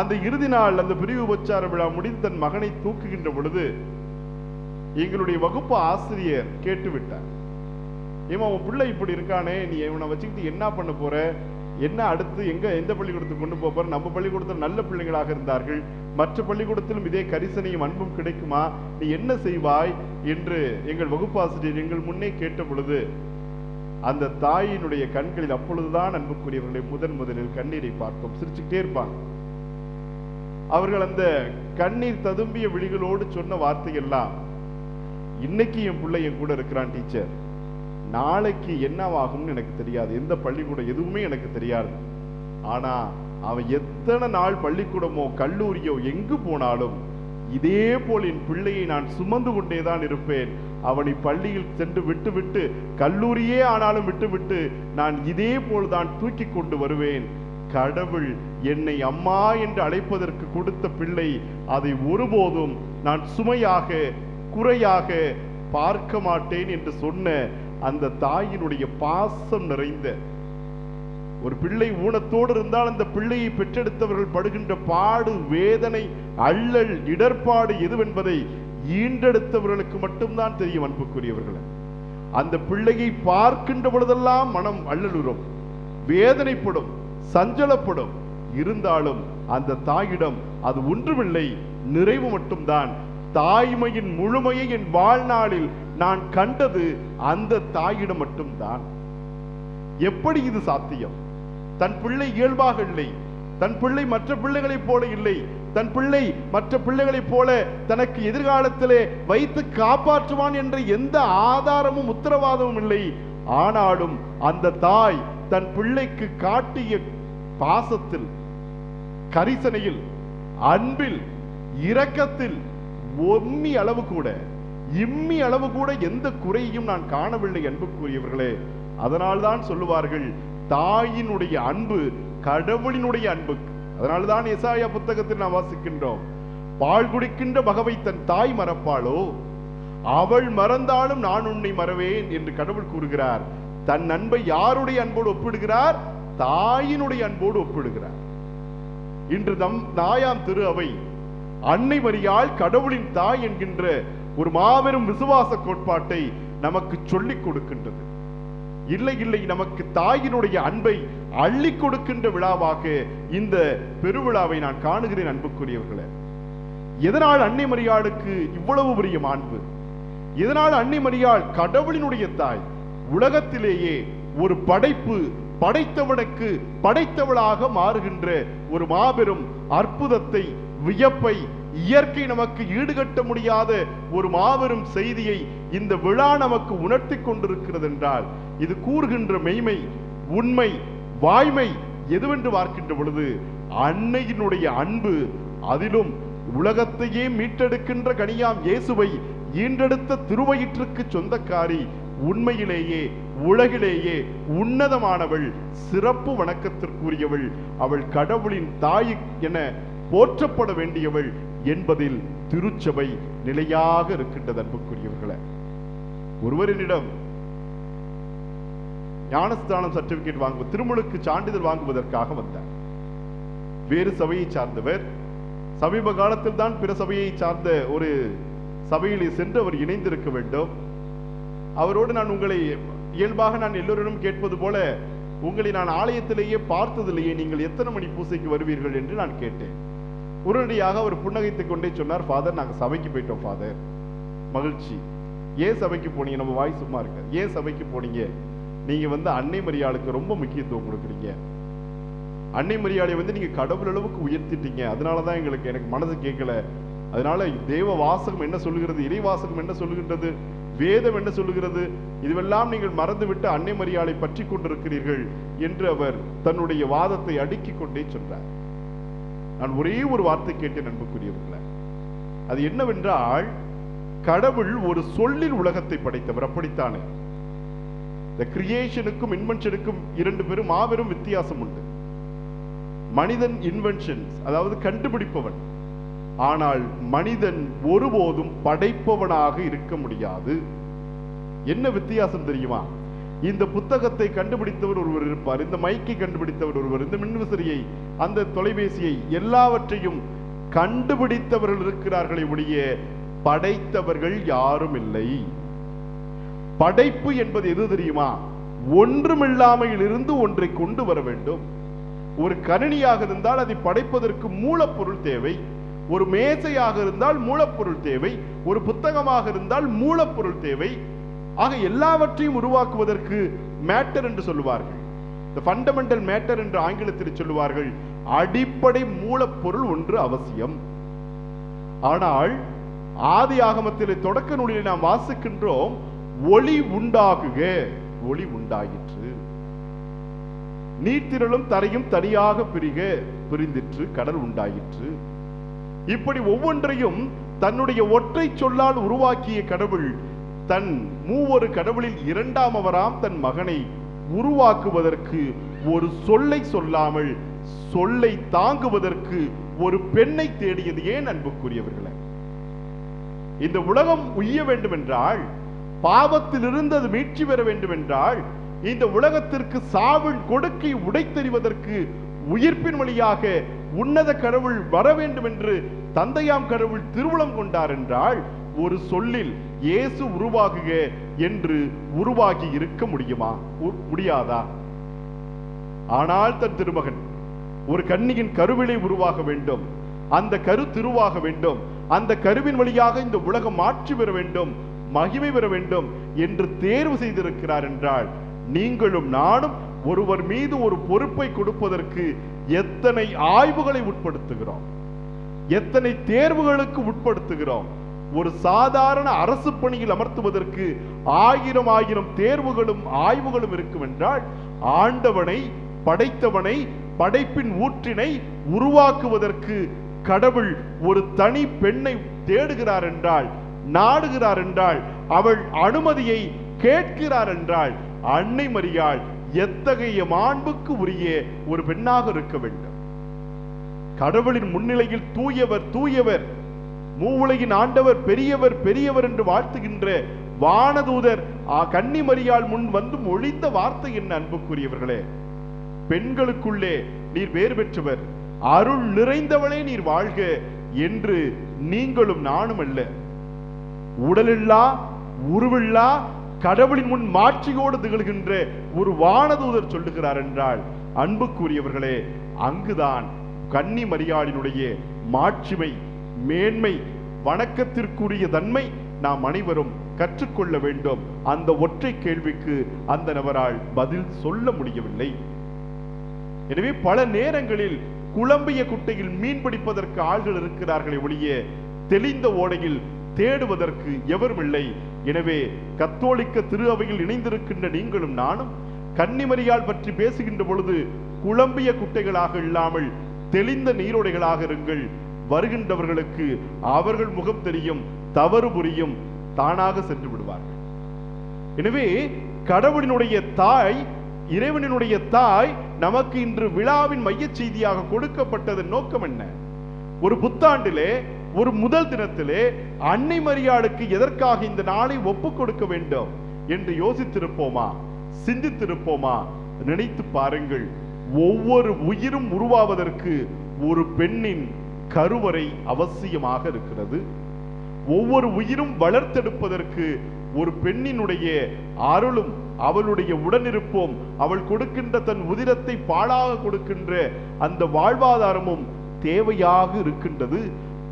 Speaker 3: அந்த இறுதி நாள் அந்த பிரிவு உபச்சார விழா முடிந்து தன் மகனை தூக்குகின்ற பொழுது எங்களுடைய வகுப்பு ஆசிரியர் கேட்டுவிட்டார், ஏமா உன் பிள்ளை இப்படி இருக்கானே, நீ இவனை வச்சுக்கிட்டு என்ன பண்ண போற, என்ன அடுத்து எந்த பள்ளிக்கூடத்துக்கு கொண்டு போற? நம்ம பள்ளிக்கூடத்தில் நல்ல பிள்ளைகளாக இருந்தார்கள், மற்ற பள்ளிக்கூடத்திலும் இதே கரிசனையும் அன்பும் கிடைக்குமா, நீ என்ன செய்வாய் என்று எங்கள் வகுப்பாசிரியர் எங்கள் முன்னே கேட்ட பொழுது அந்த தாயினுடைய கண்களில் அப்பொழுதுதான் அன்புக்குரியவர்களை முதலில் கண்ணீரை பார்ப்போம். சிரிச்சுக்கிட்டே இருப்பாங்க. அவர்கள் அந்த கண்ணீர் ததும்பிய விழிகளோடு சொன்ன வார்த்தையெல்லாம், இன்னைக்கு என் பிள்ளை என் கூட இருக்கிறான் டீச்சர், நாளைக்கு என்னவாகும்னு எனக்கு தெரியாது, எந்த பள்ளிக்கூடம் எதுவுமே எனக்கு தெரியாது, ஆனா அவன் எத்தனை நாள் பள்ளிக்கூடமோ கல்லூரியோ எங்கு போனாலும் இதே போல் என் பிள்ளையை நான் சுமந்து கொண்டேதான் இருப்பேன். அவனை பள்ளியில் சென்று விட்டுவிட்டு கல்லூரியே ஆனாலும் விட்டுவிட்டு நான் இதே போல்தான் தூக்கி கொண்டு வருவேன். கடவுள் என்னை அம்மா என்று அழைப்பதற்கு கொடுத்த பிள்ளை, அதை ஒருபோதும் நான் சுமையாக குறையாக பார்க்க மாட்டேன் என்று சொன்ன அந்த தாயினுடைய பாசம் நிறைந்த ஒரு பிள்ளை ஊனத்தோடு இருந்தால் அந்த பிள்ளையை பெற்றெடுத்தவர்கள் படுகின்ற பாடு, வேதனை, அல்லல், இடர்பாடு எதுவென்பதை ஈண்டெடுத்தவர்களுக்கு மட்டும்தான் தெரியும். அன்புக்குரியவர்களே, அந்த பிள்ளையை பார்க்கின்ற பொழுதெல்லாம் மனம் அல்லலுறும், வேதனைப்படும், சஞ்சலப்படும். இருந்தாலும் அந்த தாயிடம் அது ஒன்றுமில்லை, நிறைவு மட்டும்தான். தாய்மையின் முழுமையை என் வாழ்நாளில் நான் கண்டது அந்த தாயிடம் மட்டும்தான். எப்படி இது சாத்தியம்? தன் பிள்ளை இயல்பாக இல்லை, தன் பிள்ளை மற்ற பிள்ளைகளைப் போல இல்லை, தன் பிள்ளை மற்ற பிள்ளைகளைப் போல தனக்கு எதிர்காலத்திலே வைத்து காப்பாற்றுவான் என்ற எந்த ஆதாரமும் உத்தரவாதமும் இல்லை. ஆனாலும் அந்த தாய் தன் பிள்ளைக்கு காட்டிய பாசத்தில், கரிசனையில், அன்பில், இரக்கத்தில் இம்மி அளவு கூட எந்த குறையையும் நான் காணவில்லை. அன்புக்குரியவர்களே, அதனால்தான் சொல்லுவார்கள், தாயினுடைய அன்பு கடவுளினுடைய அன்பு. அதனால்தான் எசாயா புத்தகத்தில் நாம் வாசிக்கின்றோம், பால் குடிக்கின்ற மகவை தன் தாய் மறப்பாளோ, அவள் மறந்தாலும் நான் உன்னை மறவேன் என்று கடவுள் கூறுகிறார். தன் அன்பை யாருடைய அன்போடு ஒப்பிடுகிறார்? தாயினுடைய அன்போடு ஒப்பிடுகிறார். இன்று நம் தாயாம் திரு அவை அன்னை மரியாள் கடவுளின் தாய் என்கின்ற ஒரு மாபெரும் விசுவாச கோட்பாட்டை நமக்கு சொல்லிக் கொடுக்கின்றது. இல்லை இல்லை, நமக்கு தாயினுடைய அன்பை அள்ளி கொடுக்கின்ற விழாவாக இந்த பெருவிழாவை நான் காணுகிறேன். அன்புக்குரியவர்களே, எதனால் அன்னை மரியாளுக்கு இவ்வளவு பெரிய அன்பு? எதனால் அன்னை மரியாள் கடவுளினுடைய தாய்? உலகத்திலேயே ஒரு படைப்பு படைத்தவனுக்கு படைத்தவளாக மாறுகின்ற ஒரு மாபெரும் அற்புதத்தை, வியப்பை, இயற்கை நமக்கு ஈடுகட்ட முடியாத ஒரு மாபெரும் செய்தியை இந்த விழா நமக்கு உணர்த்தி கொண்டிருக்கிறது என்றால், இது கூறுகின்ற மெய்மை, உண்மை, வாய்மை எதுவென்று பார்க்கின்ற பொழுது அன்னையினுடைய அன்பு, அதிலும் உலகத்தையே மீட்டெடுக்கின்ற கனியாம் இயேசுவை ஈன்றெடுத்த திருவயிற்றுக்கு சொந்தக்காரி, உண்மையிலேயே உலகிலேயே உன்னதமானவள், சிறப்பு வணக்கத்திற்குரியவள், அவள் கடவுளின் தாய் என போற்றப்பட வேண்டியவள் என்பதில் திருச்சபை நிலையாக இருக்கின்றது. அன்புக்குரியவர்களே, ஒருவரிடம் ஞானஸ்தானம் சர்டிபிகேட் வாங்குவது, திருமுழுக்கு சான்றிதழ் வாங்குவதற்காக வந்தார். வேறு சபையை சார்ந்தவர், சமீப காலத்தில் தான் பிற சபையை சார்ந்த ஒரு சபையிலே சென்று அவர் இணைந்திருக்க வேண்டும். அவரோடு நான் உங்களை இயல்பாக நான் எல்லோரிடம் கேட்பது போல, உங்களை நான் ஆலயத்திலேயே பார்த்ததில்லையே, நீங்கள் எத்தனை மணி பூசைக்கு வருவீர்கள் என்று நான் கேட்டேன். உடனடியாக அவர் புன்னகைத்துக் கொண்டே சொன்னார், ஃபாதர் நாங்கள் சபைக்கு போயிட்டோம் ஃபாதர். மகிழ்ச்சி. ஏன் சபைக்கு போனீங்க? நம்ம வாய் சும்மா இருக்க. ஏன் சபைக்கு போனீங்க? நீங்க அன்னை மரியாளுக்கு ரொம்ப முக்கியத்துவம் கொடுக்குறீங்க. அன்னை மரியாதை நீங்க கடவுள் அளவுக்கு உயர்த்திட்டீங்க. அதனாலதான் எனக்கு மனசு கேட்கல. அதனால தேவ வாசகம் என்ன சொல்லுகிறது, இறை வாசகம் என்ன சொல்லுகின்றது, வேதம் என்ன சொல்லுகிறது, இதுவெல்லாம் நீங்கள் மறந்துவிட்டு அன்னை மரியாதை பற்றி கொண்டிருக்கிறீர்கள் என்று அவர் தன்னுடைய வாதத்தை அடுக்கிக் கொண்டே சொன்னார். நான் ஒரே ஒரு வார்த்தை கேட்டேன் அன்புக்குரியவர்களே. அது என்னவென்றால், கடவுள் ஒரு சொல்லில் உலகத்தை படைத்தவர். அப்படித்தானே? இந்த கிரியேஷனுக்கும் இன்வென்ஷனுக்கும் இரண்டு பேரும் மாபெரும் வித்தியாசம் உண்டு. மனிதன் இன்வென்ஷன்ஸ், அதாவது கண்டுபிடிப்பவன். ஆனால் மனிதன் ஒருபோதும் படைப்பவனாக இருக்க முடியாது. என்ன வித்தியாசம் தெரியுமா? இந்த புத்தகத்தை கண்டுபிடித்தவர் ஒருவர் இருப்பார், இந்த மைக்கை கண்டுபிடித்தவர் ஒருவர், இந்த மின்விசிறியை, அந்த தொலைபேசியை, எல்லாவற்றையும் கண்டுபிடித்தவர்கள் இருக்கிறார்களே ஒழிய படைத்தவர்கள் யாரும் இல்லை. படைப்பு என்பது எது தெரியுமா? ஒன்றுமில்லாமையில் இருந்து ஒன்றை கொண்டு வர வேண்டும். ஒரு கணினியாக இருந்தால் அதை படைப்பதற்கு மூலப்பொருள் தேவை. ஒரு மேசையாக இருந்தால் மூலப்பொருள் தேவை. ஒரு புத்தகமாக இருந்தால் மூலப்பொருள் தேவை. ஆக எல்லாவற்றையும் உருவாக்குவதற்கு மேட்டர் என்று சொல்லுவார்கள். the fundamental matter என்று ஆங்கிலத்தில் சொல்லுவார்கள். அடிப்படை மூலப்பொருள் ஒன்று அவசியம். ஆனால் ஆதி ஆகமத்திலே தொடக்க நூலில் நாம் வாசிக்கின்றோம், ஒளி உண்டாகுக, ஒளி உண்டாயிற்று. நீர்த்திரளும் தரையும் தனியாக பிரிந்திற்று, கடல் உண்டாயிற்று. இப்படி ஒவ்வொன்றையும் தன்னுடைய ஒற்றை சொல்லால் உருவாக்கிய கடவுள் தன் மூவொரு கடவுளில் இரண்டாமவராம் தன் மகனை உருவாக்குவதற்கு ஒரு சொல்லை சொல்லாமல் சொல்லை தாங்குவதற்கு ஒரு பெண்ணை தேடியது ஏன் அன்புக்குரியவர்களே? இந்த உலகம் உய்ய வேண்டும் என்றால், பாவத்திலிருந்து அது மீட்சி பெற வேண்டும் என்றால், இந்த உலகத்திற்கு சாவின் கொடுக்கை உடைத்தெறிவதற்கு உயிர்ப்பின் வழியாக உன்னத கடவுள் வர வேண்டும் என்று தந்தையாம் கடவுள் திருவுளம் கொண்டார் என்றால், ஒரு சொல்லில் இயேசு உருவாகுக என்று உருவாகி இருக்க முடியுமா? முடியாதா? ஆனால் தன் திருமகன் ஒரு கன்னியின் கருவிலை உருவாக வேண்டும், அந்த கரு திருவாக வேண்டும், அந்த கருவின் வழியாக இந்த உலகம் மாற்றி பெற வேண்டும், மகிமை பெற வேண்டும் என்று தேர்வு செய்திருக்கிறார் என்றால், நீங்களும் நானும் ஒருவர் மீது ஒரு பொறுப்பை கொடுப்பதற்கு எத்தனை ஆய்வுகளை உட்படுத்துகிறோம், எத்தனை தேர்வுகளுக்கு உட்படுத்துகிறோம். ஒரு சாதாரண அரசு பணியில் அமர்த்துவதற்கு ஆயிரம் தேர்வுகளும் ஆய்வுகளும் இருக்கும் என்றால், ஆண்டவனை, படைத்தவனை, படைப்பின் ஊற்றினை உருவாக்குவதற்கு கடவுள் ஒரு தனி பெண்ணை தேடுகிறார் என்றால், நாடுகிறார் என்றால், அவள் அனுமதியை கேட்கிறார் என்றால், அன்னை மரியாள் எத்தகைய மாண்புக்கு உரிய ஒரு பெண்ணாக இருக்க வேண்டும். கடவுளின் முன்னிலையில் தூயவர் தூயவர், மூவுலகின் ஆண்டவர் பெரியவர் பெரியவர் என்று வாழ்த்துகின்ற வானதூதர் கன்னி மரியாள் முன் வந்து மொழிந்த வார்த்தை என்ன அன்புக்குரியவர்களே? பெண்களுக்குள்ளே நீர் வேறு பெற்றவர், அருள் நிறைந்தவளே நீர் வாழ்க என்று நீங்களும் நானும் அல்ல, உடலில்லா உருவில்லா கடவுளின் முன் மாட்சியோடு திகழ்கின்ற ஒரு வானதூதர் சொல்லுகிறார் என்றால், அன்புக்குரியவர்களே, அங்குதான் கன்னி மரியாளினுடைய மாட்சிமை, மேன்மை, வணக்கத்திற்குரிய தன்மை நாம் அனைவரும் கற்றுக்கொள்ள வேண்டும். அந்த ஒற்றை கேள்விக்கு அந்த நபரால் பதில் சொல்ல முடியவில்லை. எனவே பல நேரங்களில் குழம்பிய குட்டையில் மீன் பிடிப்பதற்கு ஆள்கள் இருக்கிறார்களே ஒழிய தெளிந்த ஓடையில் தேடுவதற்கு எவரும் இல்லை. எனவே கத்தோலிக்க திரு அவையில் இணைந்திருக்கின்ற நீங்களும் நானும் கன்னிமரியாள் பற்றி பேசுகின்ற பொழுது குழம்பிய குட்டைகளாக இல்லாமல் தெளிந்த நீரோடைகளாக இருங்கள். வருகின்றவர்களுக்கு அவர்கள் முகம் தெரியும், தவறு புரியும், தானாக சென்று விடுவார்கள். எனவே கடவுளினுடைய தாய், இறைவனினுடைய தாய் நமக்கு இன்று விழாவின் மைய செய்தியாக கொடுக்கப்பட்டதன் நோக்கம் என்ன? ஒரு புத்தாண்டிலே, ஒரு முதல் தினத்திலே அன்னை மரியாளுக்கு எதற்காக இந்த நாளை ஒப்புக் கொடுக்க வேண்டும் என்று யோசித்திருப்போமா? சிந்தித்திருப்போமா? நினைத்து பாருங்கள். ஒவ்வொரு உயிரும் உருவாவதற்கு ஒரு பெண்ணின் கருவறை அவசியமாக இருக்கிறது. ஒவ்வொரு உயிரும் வளர்த்தெடுப்பதற்கு ஒரு பெண்ணினுடைய அருளும் அவளுடைய உடனிருப்போம், அவள் கொடுக்கின்ற தன் உதிரத்தை பாழாக கொடுக்கின்ற அந்த வாழ்வாதாரமும் தேவையாக இருக்கின்றது.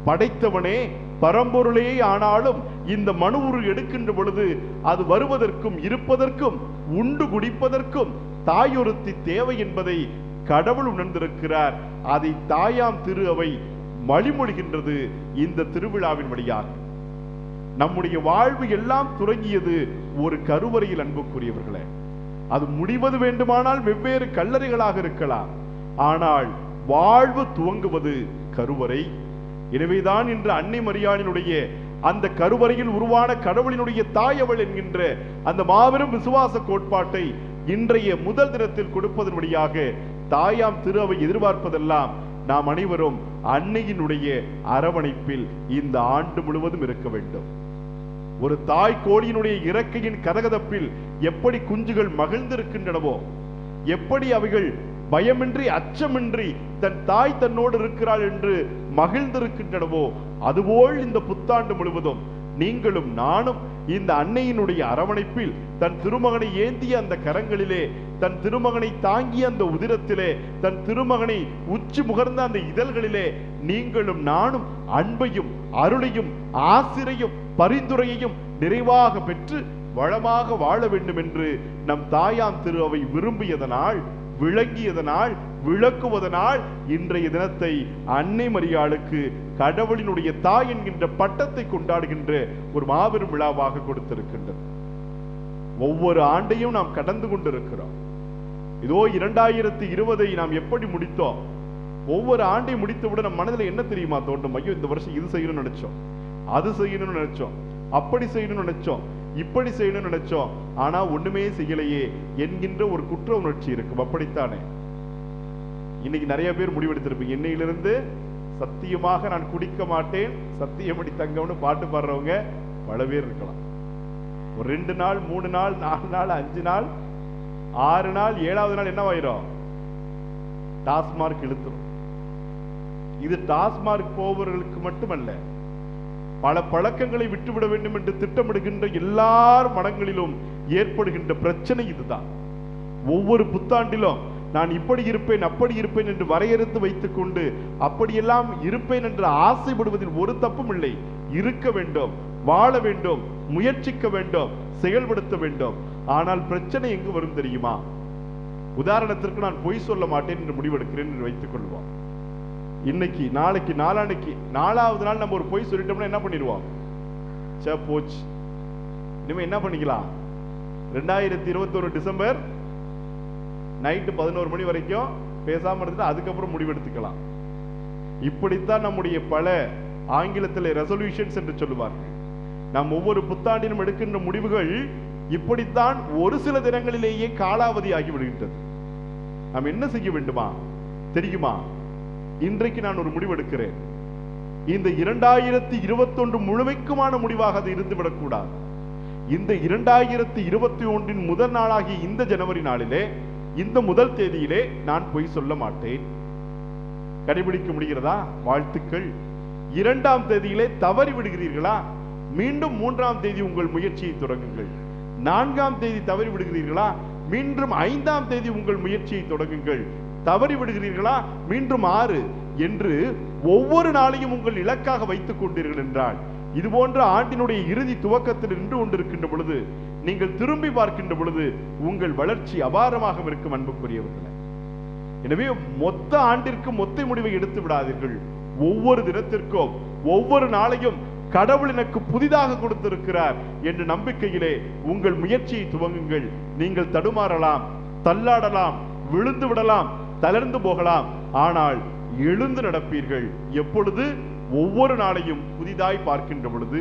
Speaker 3: படைத்தவனே, பரம்பொருளே ஆனாலும் இந்த மனு உரு எடுக்கின்ற பொழுது அது வருவதற்கும் இருப்பதற்கும் உண்டு குடிப்பதற்கும் தாயொருத்தி தேவை என்பதை கடவுள் உணர்ந்திருக்கிறார். அதை தாயாம் திரு அவை வழிமொழிகின்றது இந்த திருவிழாவின் வழியாக. நம்முடைய வாழ்வு எல்லாம் துறங்கியது ஒரு கருவறையில், அன்புக்குரியவர்களே. அது முடிவது வேண்டுமானால் வெவ்வேறு கல்லறைகளாக இருக்கலாம், ஆனால் வாழ்வு துவங்குவது கருவறை. எனவேதான் இன்று அன்னை மரியாளினுடைய அந்த கருவறையில் உருவான கடவுளினுடைய தாய் அவள் என்கின்ற அந்த மாபெரும் விசுவாச கோட்பாட்டை இன்றைய முதல் தினத்தில் கொடுப்பதன் வழியாக தாயாம் திரு அவை எதிர்பார்ப்பதெல்லாம் நாம் அனைவரும் அன்னையினுடைய அரவணைப்பில் இந்த ஆண்டு முழுவதும் இருக்க வேண்டும். ஒரு தாய் கோழியினுடைய இறக்கையின் கதகதப்பில் எப்படி குஞ்சுகள் மகிழ்ந்திருக்கின்றனவோ, எப்படி அவைகள் பயமின்றி அச்சமின்றி தன் தாய் தன்னோடு இருக்கிறாள் என்று மகிழ்ந்திருக்கின்றனவோ, அதுபோல் இந்த புத்தாண்டு முழுவதும் நீங்களும் நானும் இந்த அன்னையினுடைய அரவணைப்பில் தன் திருமகனை ஏந்திய அந்த கரங்களிலே, தன் திருமகனை தாங்கிய அந்த உதிரத்திலே, தன் திருமகனை உச்சி முகர்ந்த அந்த இதழ்களிலே நீங்களும் நானும் அன்பையும் அருளையும் ஆசிரையும் பரிந்துரையையும் நிறைவாக பெற்று வளமாக வாழ வேண்டும் என்று நம் தாயாம் திரு அவை விரும்பியதனால், விளங்கியதனால், விளக்குவதனால் இன்றைய தினத்தை அன்னை மரியாளுக்கு கடவுளினுடைய தாய் என்கின்ற பட்டத்தை கொண்டாடுகின்ற ஒரு மாபெரும் விழாவாக கொடுத்திருக்கின்றது. ஒவ்வொரு ஆண்டையும் நாம் கடந்து கொண்டிருக்கிறோம். இதோ 2020 நாம் எப்படி முடித்தோம்? ஒவ்வொரு ஆண்டையும் முடித்தவுடன் நம் மனதில் என்ன தெரியுமா தோன்றும்? ஐயோ, இந்த வருஷம் இது செய்யணும்னு நினைச்சோம், அது செய்யணும்னு நினைச்சோம், அப்படி செய்யணும்னு நினைச்சோம், இப்படி செய்யணும்னு நினைச்சோம், ஆனா ஒண்ணுமே செய்யலையே என்கின்ற ஒரு குற்ற உணர்ச்சி இருக்கும். அப்படித்தானே இன்னைக்கு நிறைய பேர் முடிவெடுத்திருப்பீங்க, இன்னையிலிருந்து சத்தியமாக நான் குடிக்க மாட்டேன், சத்தியப்படி தங்கம்னு பாட்டு பாடுறவங்க பல பேர் இருக்கலாம். ஒரு 2 நாள் 3 நாள் 4 நாள் 5 நாள் 6 நாள் 7வது நாள் என்னவாயிரும்? டாஸ்மார்க் இழுத்துரும். இது டாஸ்மார்க் போவர்களுக்கு மட்டுமல்ல, பல பழக்கங்களை விட்டுவிட வேண்டும் என்று திட்டமிடுகின்ற எல்லார் மனங்களிலும் ஏற்படுகின்ற பிரச்சனை இதுதான். ஒவ்வொரு புத்தாண்டிலும் நான் இப்படி இருப்பேன், அப்படி இருப்பேன் என்று வரையறுத்து வைத்துக் கொண்டு அப்படியெல்லாம் இருப்பேன் என்று ஆசைப்படுவதில் ஒரு தப்பும் இல்லை. இருக்க வேண்டும், வாழ வேண்டும், முயற்சிக்க வேண்டும், செயல்படுத்த வேண்டும். ஆனால் பிரச்சனை எங்கு வரும் தெரியுமா? உதாரணத்திற்கு நான் பொய் சொல்ல மாட்டேன் என்று முடிவெடுக்கிறேன் என்று வைத்துக் கொள்வோம். இன்னைக்கு, நாளைக்கு, நாளான்னைக்கு 4வது நாள் நம்ம ஒரு பொய் சொல்லிட்டோம்னா என்ன பண்ணிடுவோம்? சே போச்சு, இனிமே என்ன பண்ணிக்கலாம்? 2021 டிசம்பர் நைட்டு 11 மணி வரைக்கும் பேசாம இருந்துட்டு அதுக்கப்புறம் முடிவெடுத்துக்கலாம். இப்படித்தான் நம்முடைய பல ஆங்கிலத்தில் ரெசல்யூஷன்ஸ் என்று சொல்லுவார்கள். நாம் ஒவ்வொரு புத்தாண்டிலும் எடுக்கின்ற முடிவுகள் இப்படித்தான் ஒரு சில தினங்களிலேயே காலாவதி ஆகிவிடுகின்றது. நாம் என்ன செய்ய வேண்டுமா தெரியுமா? இன்றைக்கு நான் ஒரு முடிவு எடுக்கிறேன். இந்த 2021 முழுமைக்குமான முடிவாக அது இருந்துவிடக்கூடாது. இந்த 2021 முதல் நாளாகிய இந்த ஜனவரி நாளிலே, இந்த முதல் தேதியிலே நான் பொய் சொல்ல மாட்டேன். கடைபிடிக்க முடிகிறதா? வாழ்த்துக்கள். 2ஆம் தேதியிலே தவறி விடுகிறீர்களா? மீண்டும் 3ஆம் தேதி உங்கள் முயற்சியை தொடங்குங்கள். 4ஆம் தேதி தவறி விடுகிறீர்களா? மீண்டும் 5ஆம் தேதி உங்கள் முயற்சியை தொடங்குங்கள். தவறி விடுகிறீர்களா? மீண்டும் 6 என்று ஒவ்வொரு நாளையும் உங்கள் இலக்காக வைத்துக் கொண்டீர்கள் என்றால் இது போன்ற ஆண்டினுடைய இறுதி துவக்கத்தில் நின்று கொண்டிருக்கின்ற பொழுது நீங்கள் திரும்பி பார்க்கின்ற பொழுது உங்கள் வளர்ச்சி அபாரமாக இருக்கும் அன்புக்குரியவர்களே. எனவே மொத்த ஆண்டிற்கு மொத்த முடிவை எடுத்து விடாதீர்கள். ஒவ்வொரு தினத்திற்கும் ஒவ்வொரு நாளையும் கடவுள் எனக்கு புதிதாக கொடுத்திருக்கிறார் என்ற நம்பிக்கையிலே உங்கள் முயற்சியை துவங்குங்கள். நீங்கள் தடுமாறலாம், தள்ளாடலாம், விழுந்து விடலாம், தளர்ந்து போகலாம், ஆனால் எழுந்து நடப்பீர்கள். எப்பொழுது? ஒவ்வொரு நாளையும் புதிதாய் பார்க்கின்ற பொழுது.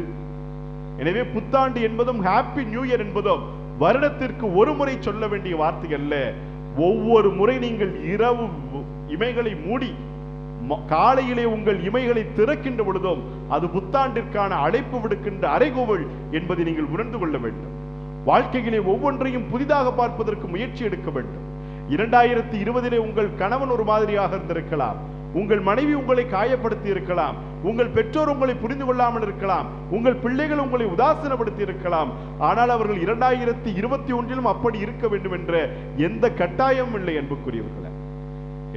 Speaker 3: எனவே புத்தாண்டு என்பதும் ஹாப்பி நியூ இயர் என்பதும் வருடத்திற்கு ஒரு முறை சொல்ல வேண்டிய வார்த்தை அல்ல. ஒவ்வொரு முறை நீங்கள் இரவு இமைகளை மூடி காலையிலே உங்கள் இமைகளை திறக்கின்ற பொழுதும் அது புத்தாண்டிற்கான அழைப்பு விடுக்கின்ற அறைகூவல் என்பதை நீங்கள் உணர்ந்து கொள்ள வேண்டும். வாழ்க்கையிலே ஒவ்வொன்றையும் புதிதாக பார்ப்பதற்கு முயற்சி எடுக்க வேண்டும். 2020 உங்கள் கணவன் ஒரு மாதிரியாக இருந்திருக்கலாம், உங்கள் மனைவி உங்களை காயப்படுத்தி இருக்கலாம், உங்கள் பெற்றோர் உங்களை புரிந்து கொள்ளாமல் இருக்கலாம், உங்கள் பிள்ளைகள் உங்களை உதாசீனப்படுத்தி இருக்கலாம். ஆனால் அவர்கள் 2021 அப்படி இருக்க வேண்டும் என்ற எந்த கட்டாயமும் இல்லை அன்புக்குரியவர்களே.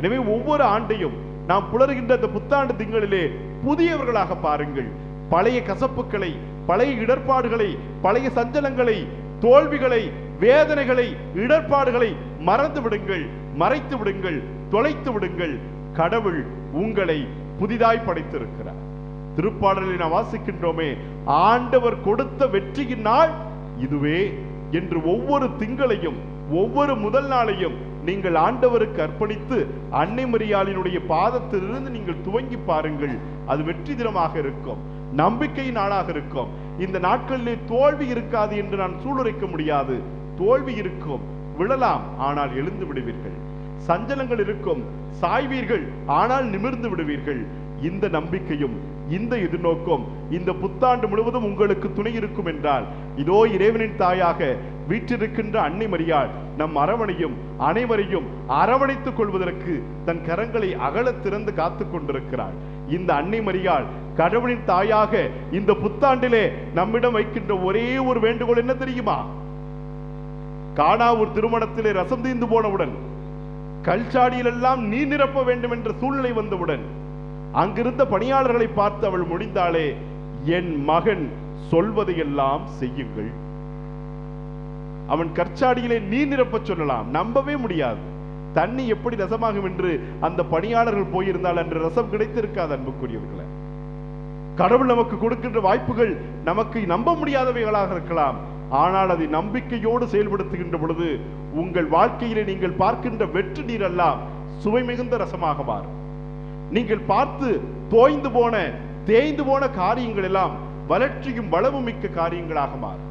Speaker 3: எனவே ஒவ்வொரு ஆண்டையும் நாம் புலர்கின்ற அந்த புத்தாண்டு திங்களிலே புதியவர்களாக பாருங்கள். பழைய கசப்புகளை, பழைய இடர்பாடுகளை, பழைய சஞ்சலங்களை, தோல்விகளை, வேதனைகளை, இடர்பாடுகளை மறந்து விடுங்கள், மறைத்து விடுங்கள், தொலைத்து விடுங்கள். கடவுள் உங்களை புதிதாய் படைத்திருக்கிறார். திருப்பாடலில் நாம் வாசிக்கின்றோமே, ஆண்டவர் கொடுத்த வெற்றியின் நாள் இதுவே என்று ஒவ்வொரு திங்களையும் ஒவ்வொரு முதல் நாளையும் நீங்கள் ஆண்டவருக்கு அர்ப்பணித்து அன்னை மரியாளினுடைய பாதத்திலிருந்து நீங்கள் துவங்கி பாருங்கள். அது வெற்றி தினமாக இருக்கும், நம்பிக்கை நாளாக இருக்கும். இந்த நாட்களிலே தோல்வி இருக்காது என்று நான் சூளுரைக்க முடியாது. தோல்வி இருக்கும், விழலாம், ஆனால் எழுந்து விடுவீர்கள். சஞ்சலங்கள் இருக்கும், சாய்வீர்கள், ஆனால் நிமிர்ந்து விடுவீர்கள். இந்த நம்பிக்கையும் இந்த எதிர்நோக்கம் இந்த புத்தாண்டு முழுவதும் உங்களுக்கு துணை இருக்கும் என்றால், இதோ இறைவனின் தாயாக வீற்றிருக்கின்ற அன்னை மரியாள் நம் அரவணையும் அனைவரையும் அரவணைத்துக் கொள்வதற்கு தன் கரங்களை அகல திறந்து காத்து கொண்டிருக்கிறாள். இந்த அன்னை மரியாள் கடவுளின் தாயாக இந்த புத்தாண்டிலே நம்மிடம் வைக்கின்ற ஒரே ஒரு வேண்டுகோள் என்ன தெரியுமா? கானாவூர் திருமணத்திலே ரசம் தீர்ந்து போனவுடன், கல்சாடியில் எல்லாம் நீர் நிரப்ப வேண்டும் என்ற சூழ்நிலை வந்தவுடன் அங்கிருந்த பணியாளர்களை பார்த்து அவள் முடிந்தாளே, என் மகன் சொல்வதையெல்லாம் செய்யுங்கள். அவன் கற்சாடியிலே நீர் நிரப்ப சொல்லலாம், நம்பவே முடியாது. தண்ணி எப்படி ரசமாகும் என்று அந்த பணியாளர்கள் போயிருந்தால் அன்று ரசம் கிடைத்திருக்காது அன்புக்குரியவர்களே. கடவுள் நமக்கு கொடுக்கின்ற வாய்ப்புகள் நமக்கு நம்ப முடியாதவைகளாக இருக்கலாம், ஆனால் அதை நம்பிக்கையோடு செயல்படுத்துகின்ற பொழுது உங்கள் வாழ்க்கையிலே நீங்கள் பார்க்கின்ற வெற்றி நீர் எல்லாம் சுவை மிகுந்த ரசமாக மாறும். நீங்கள் பார்த்து தோய்ந்து போன தேய்ந்து போன காரியங்கள் எல்லாம் வளர்ச்சியும் வளமும் மிக்க காரியங்களாக மாறும்.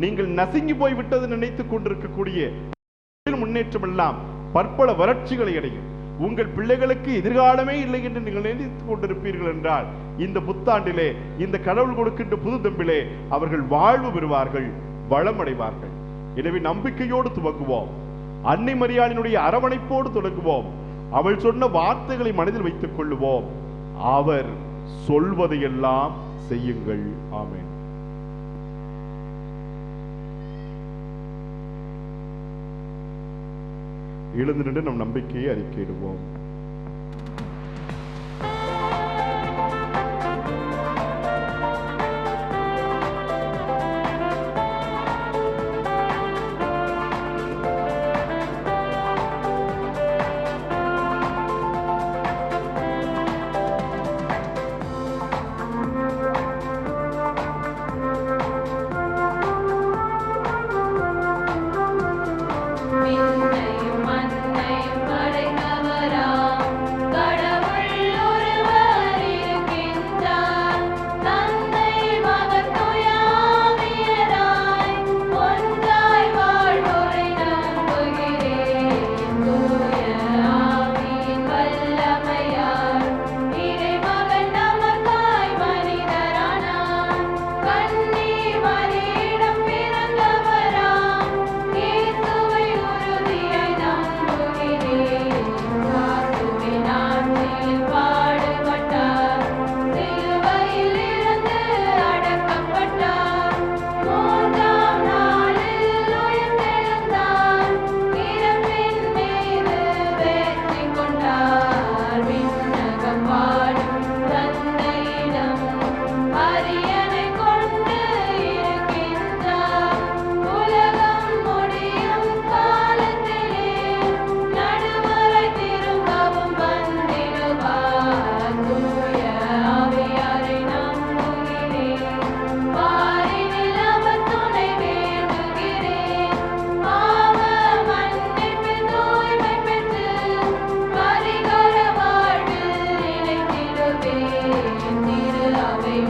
Speaker 3: நீங்கள் நசுங்கி போய் விட்டது நினைத்துக் கொண்டிருக்கக்கூடிய முன்னேற்றம் எல்லாம் பற்பல வறட்சிகளை அடையும். உங்கள் பிள்ளைகளுக்கு எதிர்காலமே இல்லை என்று நீங்கள் நினைத்துக் கொண்டிருப்பீர்கள் என்றால், இந்த புத்தாண்டிலே இந்த கடவுள் கொடுக்கின்ற புது தம்பிலே அவர்கள் வாழ்வு பெறுவார்கள், வளமடைவார்கள். எனவே நம்பிக்கையோடு துவங்குவோம், அன்னை மரியாளினுடைய அரவணைப்போடு தொடங்குவோம். அவள் சொன்ன வார்த்தைகளை மனதில் வைத்துக் கொள்ளுவோம். அவர் சொல்வதையெல்லாம் செய்யுங்கள். ஆமென். எழுந்து நின்று நம் நம்பிக்கையை அறிக்கையிடுவோம்.
Speaker 2: மண்ணையும் மண்ணையும் படைத்தவரா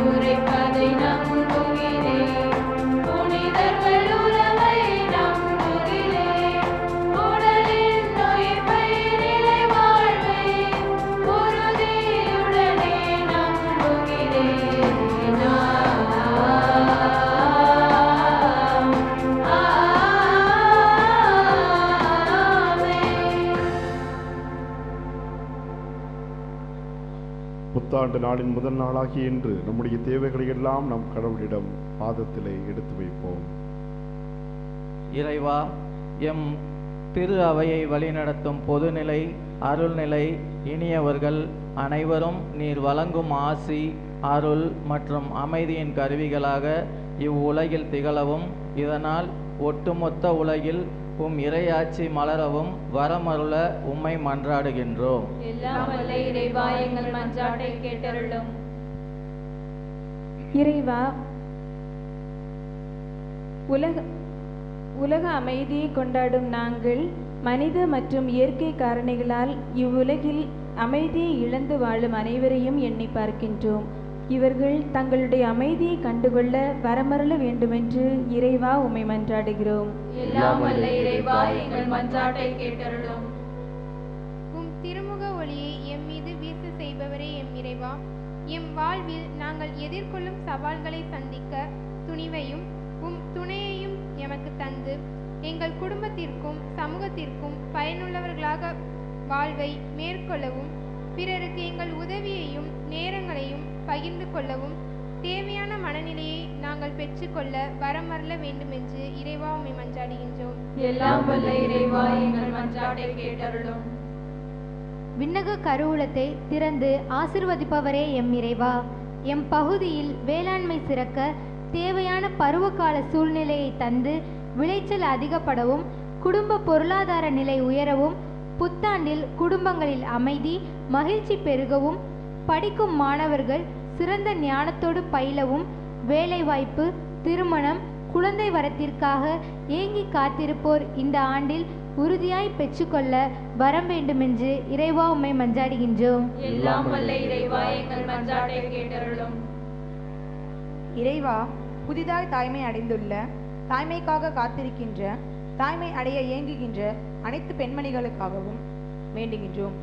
Speaker 2: உரைப்பதை நம்புகிறேன். புனிதர்கள் உறவை நம்புகிறேன். உடலின் உயிர்ப்பை நிலை வாழ்வை உறுதியுடனே நம்புகிறேன்.
Speaker 3: புத்தாண்டு நாளின் முதல் நாளாகிய இன்று நம்முடைய தேவைகளை எல்லாம் நம் கடவுளிடம் பாதத்திலே எடுத்து வைப்போம்.
Speaker 9: இறைவா, எம் திரு அவையை வழிநடத்தும் பொதுநிலை, அருள்நிலை, இனியவர்கள் அனைவரும் நீர் வழங்கும் ஆசி, அருள் மற்றும் அமைதியின் கருவிகளாக இவ்வுலகில் திகழவும், இதனால் ஒட்டுமொத்த உலகில் உம் இறையாட்சி மலரவும் வரமருள உம்மை மன்றாடுகின்றோம்.
Speaker 2: எல்லாம் வல்ல இறைவா, எங்கள் மன்றாட்டை கேட்டருளும்.
Speaker 10: இறைவா, உலக அமைதியை கொண்டாடும் நாங்கள் மனித மற்றும் இயற்கை காரணிகளால் இவ்வுலகில் அமைதியை இழந்து வாழும் அனைவரையும் எண்ணி பார்க்கின்றோம். இவர்கள் தங்களுடைய அமைதியை கண்டுகொள்ள வரமருள வேண்டுமென்று இறைவா உம்மை மன்றாடுகிறோம்.
Speaker 2: எல்லாம் வல்ல இறைவா, எங்கள் மன்றாட்டை கேட்டருளும்.
Speaker 11: உம் திருமுக ஒளியை எம் மீது வீச செய்பவரே எம் இறைவா, எம் வாழ்வில் நாங்கள் எதிர்கொள்ளும் சவால்களை சந்திக்க துணிவையும் உம் துணையையும் எமக்கு தந்து எங்கள் குடும்பத்திற்கும் சமூகத்திற்கும் பயனுள்ளவர்களாக வாழ்வை மேற்கொள்ளவும், பிறருக்கு எங்கள் உதவியையும் நேரங்களையும் பகிர்ந்து கொள்ளவும் தேவையான மனநிலையை நாங்கள் பெற்றுக்கொள்ள வரமருள வேண்டுமென்று இறைவா உம்மை மன்றாடுகின்றோம்.
Speaker 2: எல்லாம் வல்ல இறைவா, எங்கள் மன்றாட்டை கேட்டருளும்.
Speaker 8: விண்ணக கருவூலத்தை திறந்து ஆசிர்வதிப்பவரே எம் இறைவா, எம் பகுதியில் வேளாண்மை சிறக்க தேவையான பருவகால சூழ்நிலையை தந்து விளைச்சல் அதிகப்படவும், குடும்ப பொருளாதார நிலை உயரவும், புத்தாண்டில் குடும்பங்களில் அமைதி மகிழ்ச்சி பெருகவும், படிக்கும் மாணவர்கள் சிறந்த ஞானத்தோடு பயிலவும், வேலைவாய்ப்பு, திருமணம், குழந்தை வரத்திற்காக ஏங்கி காத்திருப்போர் இந்த ஆண்டில் உறுதியாய் பெற்றுக்கொள்ள வரம் வேண்டுமென்று இறைவா உம்மை மன்றாடுகின்றோம்.
Speaker 2: எல்லாம் வல்ல இறைவா, எங்கள் மன்றாட்டை கேட்டருளும்.
Speaker 5: இறைவா, புதிதாய் தாய்மை அடைந்துள்ள, தாய்மைக்காக காத்திருக்கின்ற, தாய்மை அடைய ஏங்குகின்ற அனைத்து பெண்மணிகளுக்காகவும் வேண்டுகின்றோம்.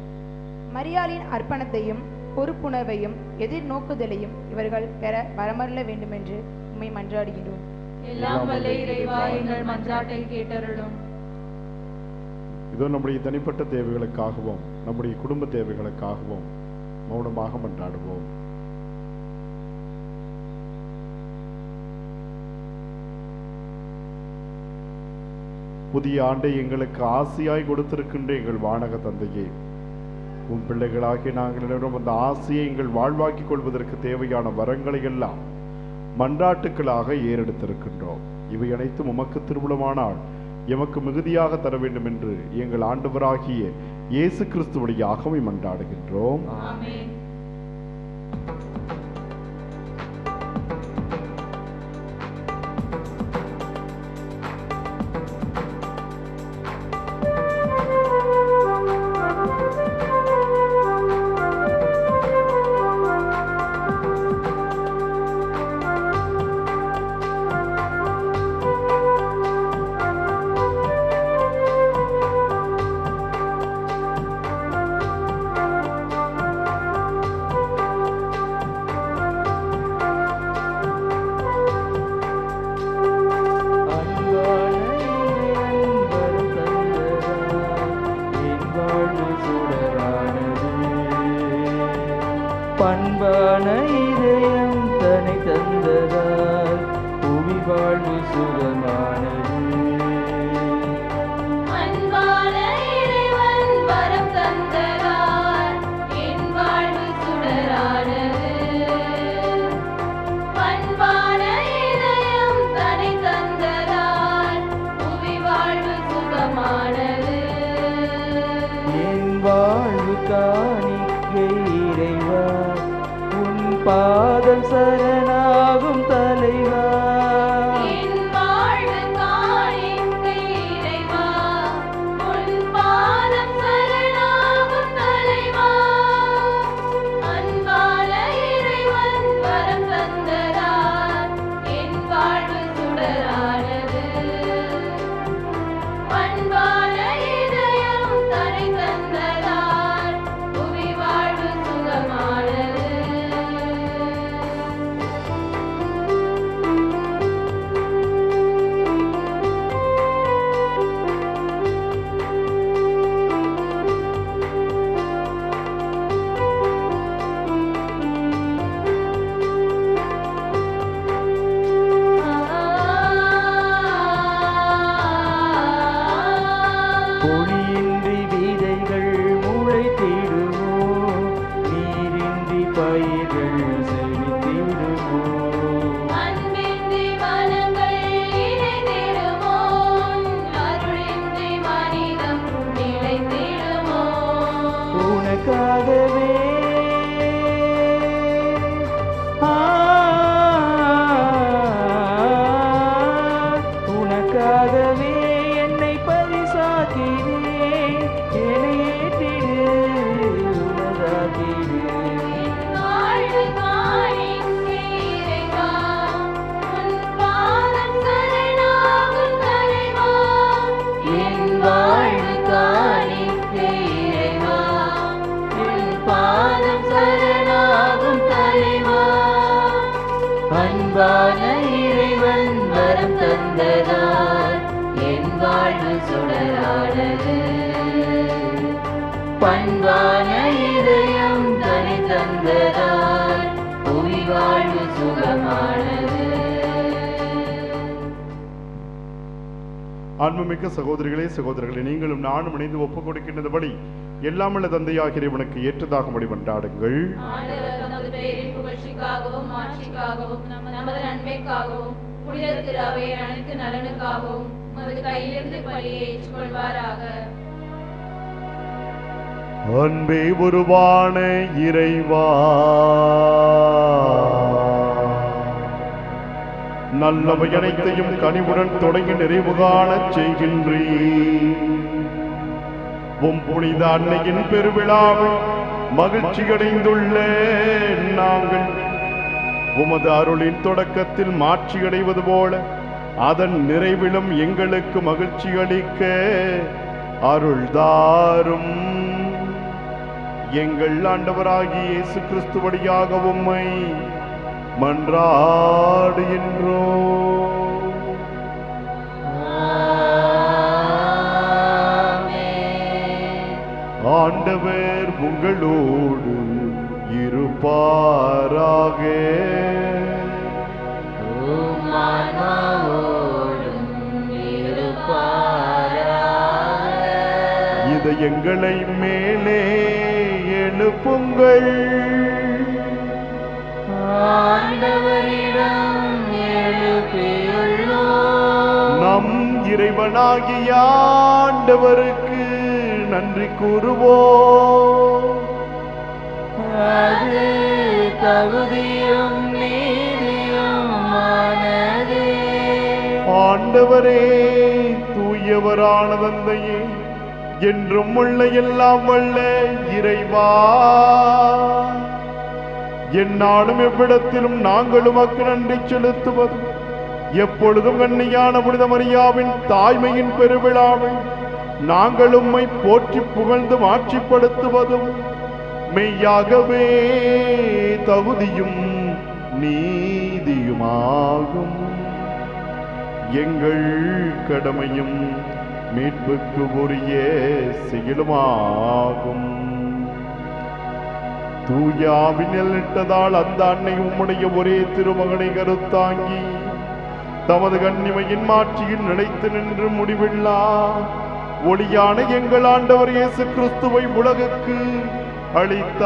Speaker 5: மரியாளின் அர்ப்பணத்தையும் பொறுப்புணர்வையும் எதிர்நோக்குதலையும் இவர்கள் பெற வரமருள வேண்டுமென்று உம்மை மன்றாடுகின்றோம்.
Speaker 2: எல்லாம் வல்ல இறைவா, எங்கள் மன்றாட்டை கேட்டருளும்.
Speaker 3: இதோ நம்முடைய தனிப்பட்ட தேவைகளுக்காகவும் நம்முடைய குடும்ப தேவைகளுக்காகவும் மௌனமாக மன்றாடுவோம். புதிய ஆண்டை எங்களுக்கு ஆசையாய் கொடுத்திருக்கின்ற எங்கள் வானக தந்தையே, உன் பிள்ளைகளாகிய நாங்கள் அந்த ஆசையை எங்கள் வாழ்வாக்கிக் கொள்வதற்கு தேவையான வரங்களை எல்லாம் மன்றாட்டுக்களாக ஏறெடுத்திருக்கின்றோம். இவை அனைத்தும் உமக்கு திருவுளமானால் எமக்கு மிகுதியாக தர வேண்டும் என்று எங்கள் ஆண்டவராகிய இயேசு கிறிஸ்துவடியாக மன்றாடுகின்றோம்.
Speaker 2: ஆமென்.
Speaker 4: பண்பான இதயம் தன்னை தந்ததால் புவி வாழ்வு சுகமானது.
Speaker 2: அன்பான இறைவன் வரம் தந்ததால் என் வாழ்வு சுடரானது. பண்பான இதயம் தன்னை தந்ததால் புவி வாழ்வு சுகமானது.
Speaker 4: என் வாழ்வு காணிக்கை இறைவா, உன் பாதம் சரணாகும் தலைவா.
Speaker 2: என் வாழ்வு காணிக்கை இறைவா, உன் பாதம் சரணாகும் தலைவா. அன்பான இறைவன் வரம்
Speaker 1: அன்பான இறைவன் வரம் தந்ததால் என் வாழ்வு சுடரானது. பண்பான இதயம் தனி தந்ததால் புவி வாழ்வு சுகமானது.
Speaker 3: அன்புமிக்க சகோதரிகளே சகோதரர்களே, நீங்களும் நானும் இணைந்து ஒப்புக் கொடுக்கின்றபடி எல்லாமல்ல தந்தையாகிய இறைவனுக்கு ஏற்றதாகும்படி கொண்டாடுங்கள்.
Speaker 2: ஆண்டவர் தமது பெயரின் புகழ்ச்சிக்காகவும் மாட்சிக்காகவும் நமது நன்மைக்காகவும் புனித திரு அவையின் அனைத்து நலனுக்காகவும் உமது கையிலிருந்து பலியை ஏற்றுக்கொள்வாராக.
Speaker 3: அன்பே உருவான இறைவா, நல்லவை அனைத்தையும் கனிவுடன் தொடங்கி நிறைவு காணச் செய்கின்றீர். உம் புனித அன்னையின் பெருவிழாவில் மகிழ்ச்சி அடைந்துள்ள நாங்கள் உமது அருளின் தொடக்கத்தில் மாட்சி அடைவது போல அதன் நிறைவிலும் எங்களுக்கு மகிழ்ச்சி அளிக்க அருள்தாரும். எங்கள் ஆண்டவராகிய இயேசு கிறிஸ்து வழியாக உம்மை மன்றாடுகின்றோம். ஆண்டவர் உங்களோடு இருப்பாராக. இதயங்களை மேலே எழுப்புங்கள்.
Speaker 1: ஆண்டவரிடம் எழுப்பியுள்ளோம்.
Speaker 3: நம் இறைவனாகிய ஆண்டவருக்கு நன்றி கூறுவோம்.
Speaker 1: அது தகுதியும் நீதியுமானது.
Speaker 3: ஆண்டவரே, தூயவரான தந்தையே, என்றும் உள்ள எல்லாம் வல்ல இறைவா, எந்நாளும் எவ்விடத்திலும் நாங்கள் உமக்கு நன்றி செலுத்துவது எப்பொழுதும் கன்னியான புனித மரியாவின் தாய்மையின் பெருவிழாவில் நாங்கள் உம்மை போற்றி புகழ்ந்து ஆட்சிப்படுத்துவதும் மெய்யாகவே தகுதியும் நீதியுமாகும். எங்கள் கடமையும் மீட்புக்கு உரிய செயலுமாகும். தூயாவினில் இட்டதால் அந்த அன்னை உம்முடைய ஒரே திருமகனை கருத்தாங்கி தமது கன்னிமையின் மாட்சியில் நிலைத்து நின்று முடிவில்லா ஒளியான எங்கள் ஆண்டவர் இயேசு கிறிஸ்துவை உலகுக்கு அளித்தார்.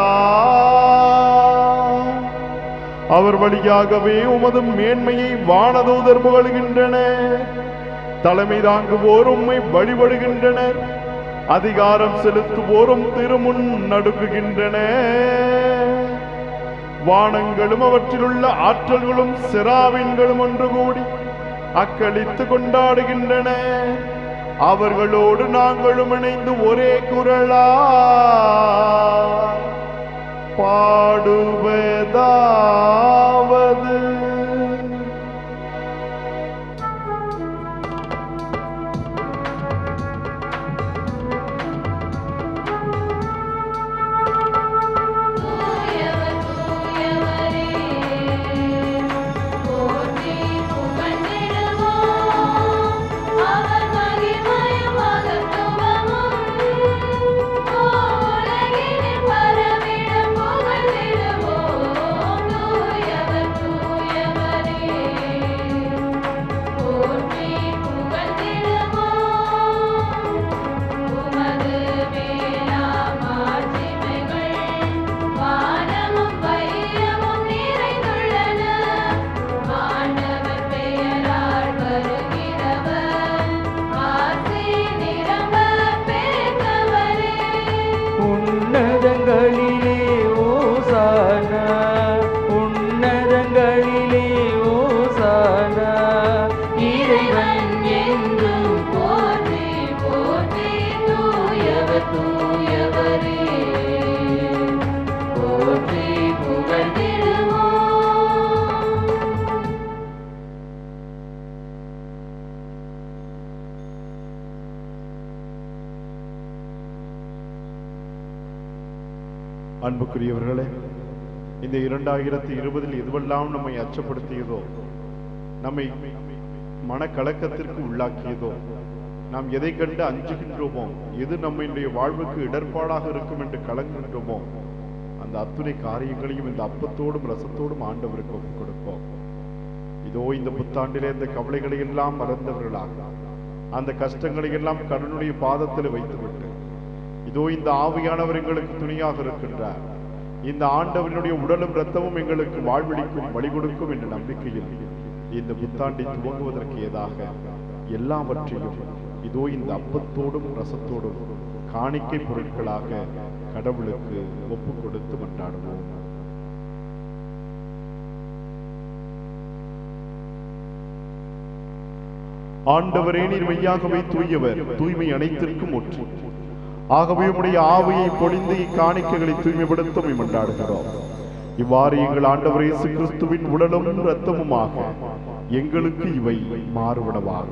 Speaker 3: அவர் வழியாகவே உமது மேன்மையை வானதூதர் புகழ்கின்றனர். தலைமை தாங்குவோர் உம்மை வழிபடுகின்றனர். அதிகாரம் செலுத்துவோரும் திருமுன் நடுங்குகின்றனர். வானங்களும் அவற்றிலுள்ள ஆற்றல்களும் செராவின்களும் ஒன்று கூடி அக்களித்து கொண்டாடுகின்றன. அவர்களோடு நாங்களும் இணைந்து ஒரே குரலா பாடுவதாவது: அன்புக்குரியவர்களே, இந்த 2020 எதுவெல்லாம் நம்மை அச்சப்படுத்தியதோ, நம்மை மனக்கலக்கத்திற்கு உள்ளாக்கியதோ, நாம் எதை கண்டு அஞ்சுகின்றோமோ, எது நம்முடைய வாழ்வுக்கு இடர்பாடாக இருக்கும் என்று கலங்குகின்றோமோ, அந்த அத்துணை காரியங்களையும் இந்த அப்பத்தோடும் ரசத்தோடும் ஆண்டவருக்கு ஒப்புக் கொடுப்போம். இதோ இந்த புத்தாண்டிலே இந்த கவலைகளை எல்லாம் மறந்தவர்களாக, அந்த கஷ்டங்களை எல்லாம் கடனுடைய பாதத்தில் வைத்துவிட்டு, இதோ இந்த ஆவியானவர் எங்களுக்கு துணையாக இருக்கின்றார், இந்த ஆண்டவனுடைய உடலும் இரத்தமும் எங்களுக்கு வாழ்வளிக்கும் வழி கொடுக்கும் என்ற நம்பிக்கையில் இந்த புத்தாண்டை துவங்குவதற்கு ஏதாக எல்லாவற்றையும் இதோ இந்த அப்பத்தோடும் ரசத்தோடும் காணிக்கை பொருட்களாக கடவுளுக்கு ஒப்பு கொடுத்து மன்றாடுவோம். ஆண்டவரே, நீர் மெய்யாகவே தூயவர், தூய்மை அனைத்திற்கும் ஒற்று. ஆகவே உம்முடைய ஆவியை பொழிந்து இக்காணிக்கைகளை தூய்மைப்படுத்த மன்றாடுகிறோம். இவ்வாறு எங்கள் ஆண்டவர் இயேசு கிறிஸ்துவின் உடலும் இரத்தமுமாக எங்களுக்கு இவை மாறுபடவாக.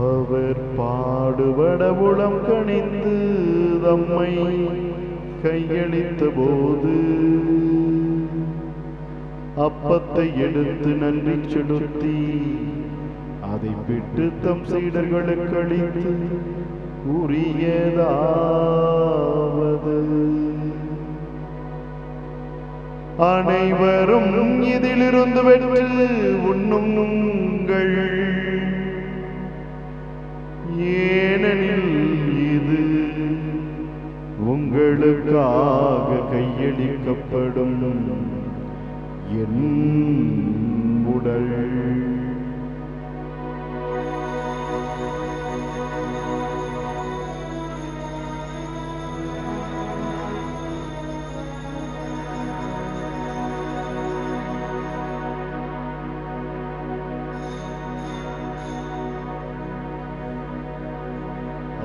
Speaker 3: அவர் பாடுபட உளம் கணிந்து தம்மை கையளித்த போது அப்பத்தை எடுத்து நன்றி செலுத்தி அதை விட்டு தம் சீடர்களுக்கு அளித்து கூறியதாவது: அனைவரும் இதிலிருந்து வென்று உண்ணுங்கள், ஏனெனில் இது உங்களுக்காக கையளிக்கப்படும் என் உடல்.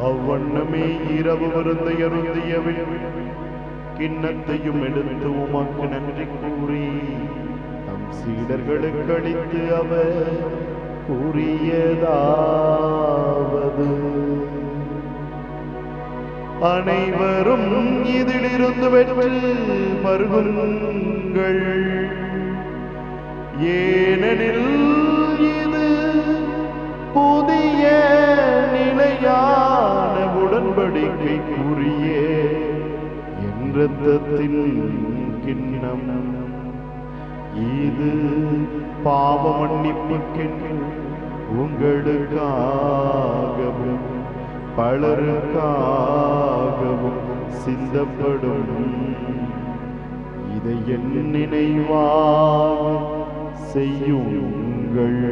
Speaker 3: அவ்வண்ணமே இரவு விருந்தை அருந்தியவில் கிண்ணத்தையும் எடுத்து உமக்கு நன்றி கூறி தம் சீடர்களுக்கு அளித்து அவர் கூறியதாவது: அனைவரும் இதிலிருந்து வென்று பருகுங்கள், ஏனெனில் இது புதிய நிலையான உடன்படிக்கைக்குரிய என் இரத்தத்தின் கிண்ணம். இது பாவ மன்னிப்புக்கென்று உங்களுக்காகவும் பலருக்காகவும் சிந்தப்படும். இதை என் நினைவாக செய்யுங்கள்.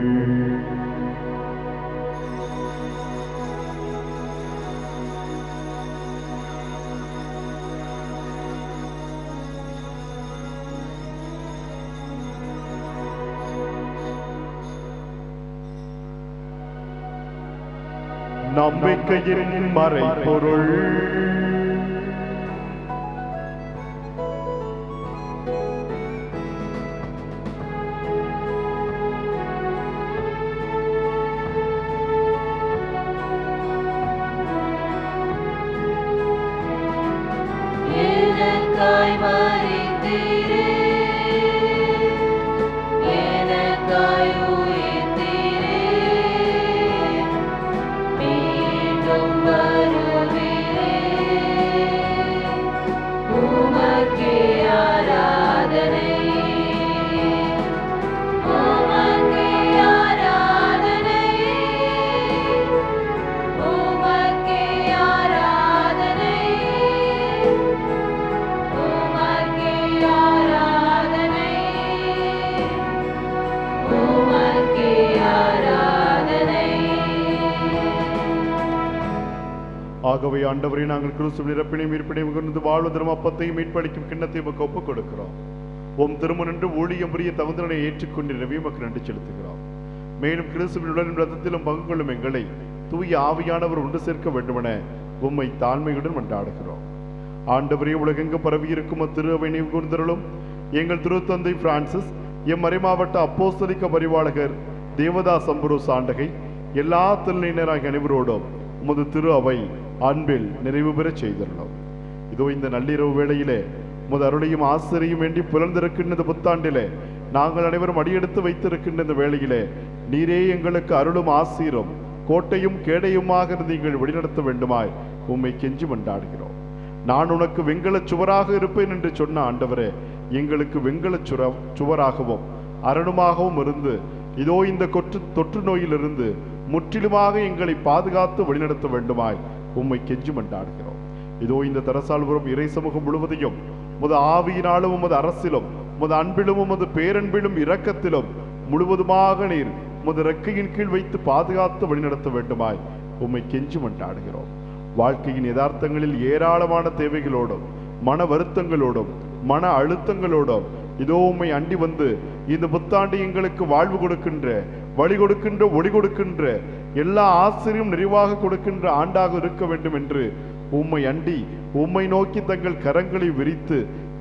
Speaker 3: நம்பிக்கையின் மறைபொருள்.
Speaker 1: எனக்காய் மரித்தீரே, எனக்காய் உயிர்த்தீரே, மீண்டும் வருவீரே. உமக்கே ஆராதனை, உமக்கே ஆராதனை, உமக்கே ஆராதனை, உமக்கே ஆராதனை, உமக்கே ஆராதனை.
Speaker 3: ஆகவே ஆண்டவரே, நாங்கள் கிறிஸ்துவின் இறப்பினையும் மீட்பினையும் கொண்டு வாழ்வு தரும் அப்பத்தையும் மீட்பளிக்கும் கிண்ணத்தை உமக்கு ஒப்புக் கொடுக்கிறோம். உம் திருமணன்று ஊழியம் புரிய தகுந்தனை ஏற்றுக்கொண்டிருந்தவே உமக்கு நன்றி செலுத்துகிறோம். மேலும் கிறிஸ்துவின் உடலும் இரத்தத்திலும் பங்கு கொள்ளும் எங்களை தூய ஆவியானவர் ஒன்று சேர்க்க வேண்டுமென உம்மை தாழ்மையுடன் மன்றாடுகிறோம். ஆண்டவரே, உலகெங்கு பரவி இருக்கும் திரு அவை நினைவு கூர்ந்தருளும். எங்கள் திருத்தந்தை பிரான்சிஸ், எம் மறைமாவட்ட அப்போஸ்தலிக்க பரிவாளகர் தேவதாஸ் அம்புரோஸ் ஆண்டகை, எல்லா திருநிலையினராகிய அனைவரோடும் உமது திரு அவை அன்பில் நிறைவு பெறச் செய்தருளும். இதோ இந்த நள்ளிரவு வேளையிலே உமது அருளையும் ஆசிரியும் வேண்டி புலர்ந்திருக்கின்ற புத்தாண்டிலே நாங்கள் அனைவரும் அடியெடுத்து வைத்திருக்கின்ற இந்த வேளையிலே நீரே எங்களுக்கு அருளும் ஆசீரும் கோட்டையும் கேடையுமாக இருந்து நீங்கள் வழிநடத்த வேண்டுமாய் உம்மை கெஞ்சி மன்றாடுகிறோம். நான் உனக்கு வெண்கலச் சுவராக இருப்பேன் என்று சொன்ன ஆண்டவரே, எங்களுக்கு வெண்கலச் சுவராகவும் அரணுமாகவும் இருந்து இதோ இந்த தொற்று நோயிலிருந்து முற்றிலுமாக எங்களை பாதுகாத்து வழிநடத்த வேண்டுமாய் உம்மை கெஞ்சி மன்றாடுகிறோம். இதோ இந்த தரசால்புரம் இறை சமூகம் முழுவதையும் உமது ஆவியினாலும் உமது அரசிலும் உமது அன்பிலும் உமது பேரன்பிலும் இரக்கத்திலும் முழுவதுமாக நீர் உமது ரெக்கையின் கீழ் வைத்து பாதுகாத்து வழிநடத்த வேண்டுமாய் உம்மை கெஞ்சி மன்றாடுகிறோம். வாழ்க்கையின் யதார்த்தங்களில் ஏராளமான தேவைகளோடும் மன வருத்தங்களோடும் மன அழுத்தங்களோடும் இதோ உம்மை அண்டி வந்து இந்த புத்தாண்டு எங்களுக்கு வாழ்வு கொடுக்கின்ற வழி கொடுக்கின்ற ஒளி கொடுக்கின்ற எல்லா ஆசிரியும் நிறைவாக கொடுக்கின்ற ஆண்டாக இருக்க வேண்டும் என்று உம்மை அண்டி உம்மை நோக்கி தங்கள் கரங்களை விரித்து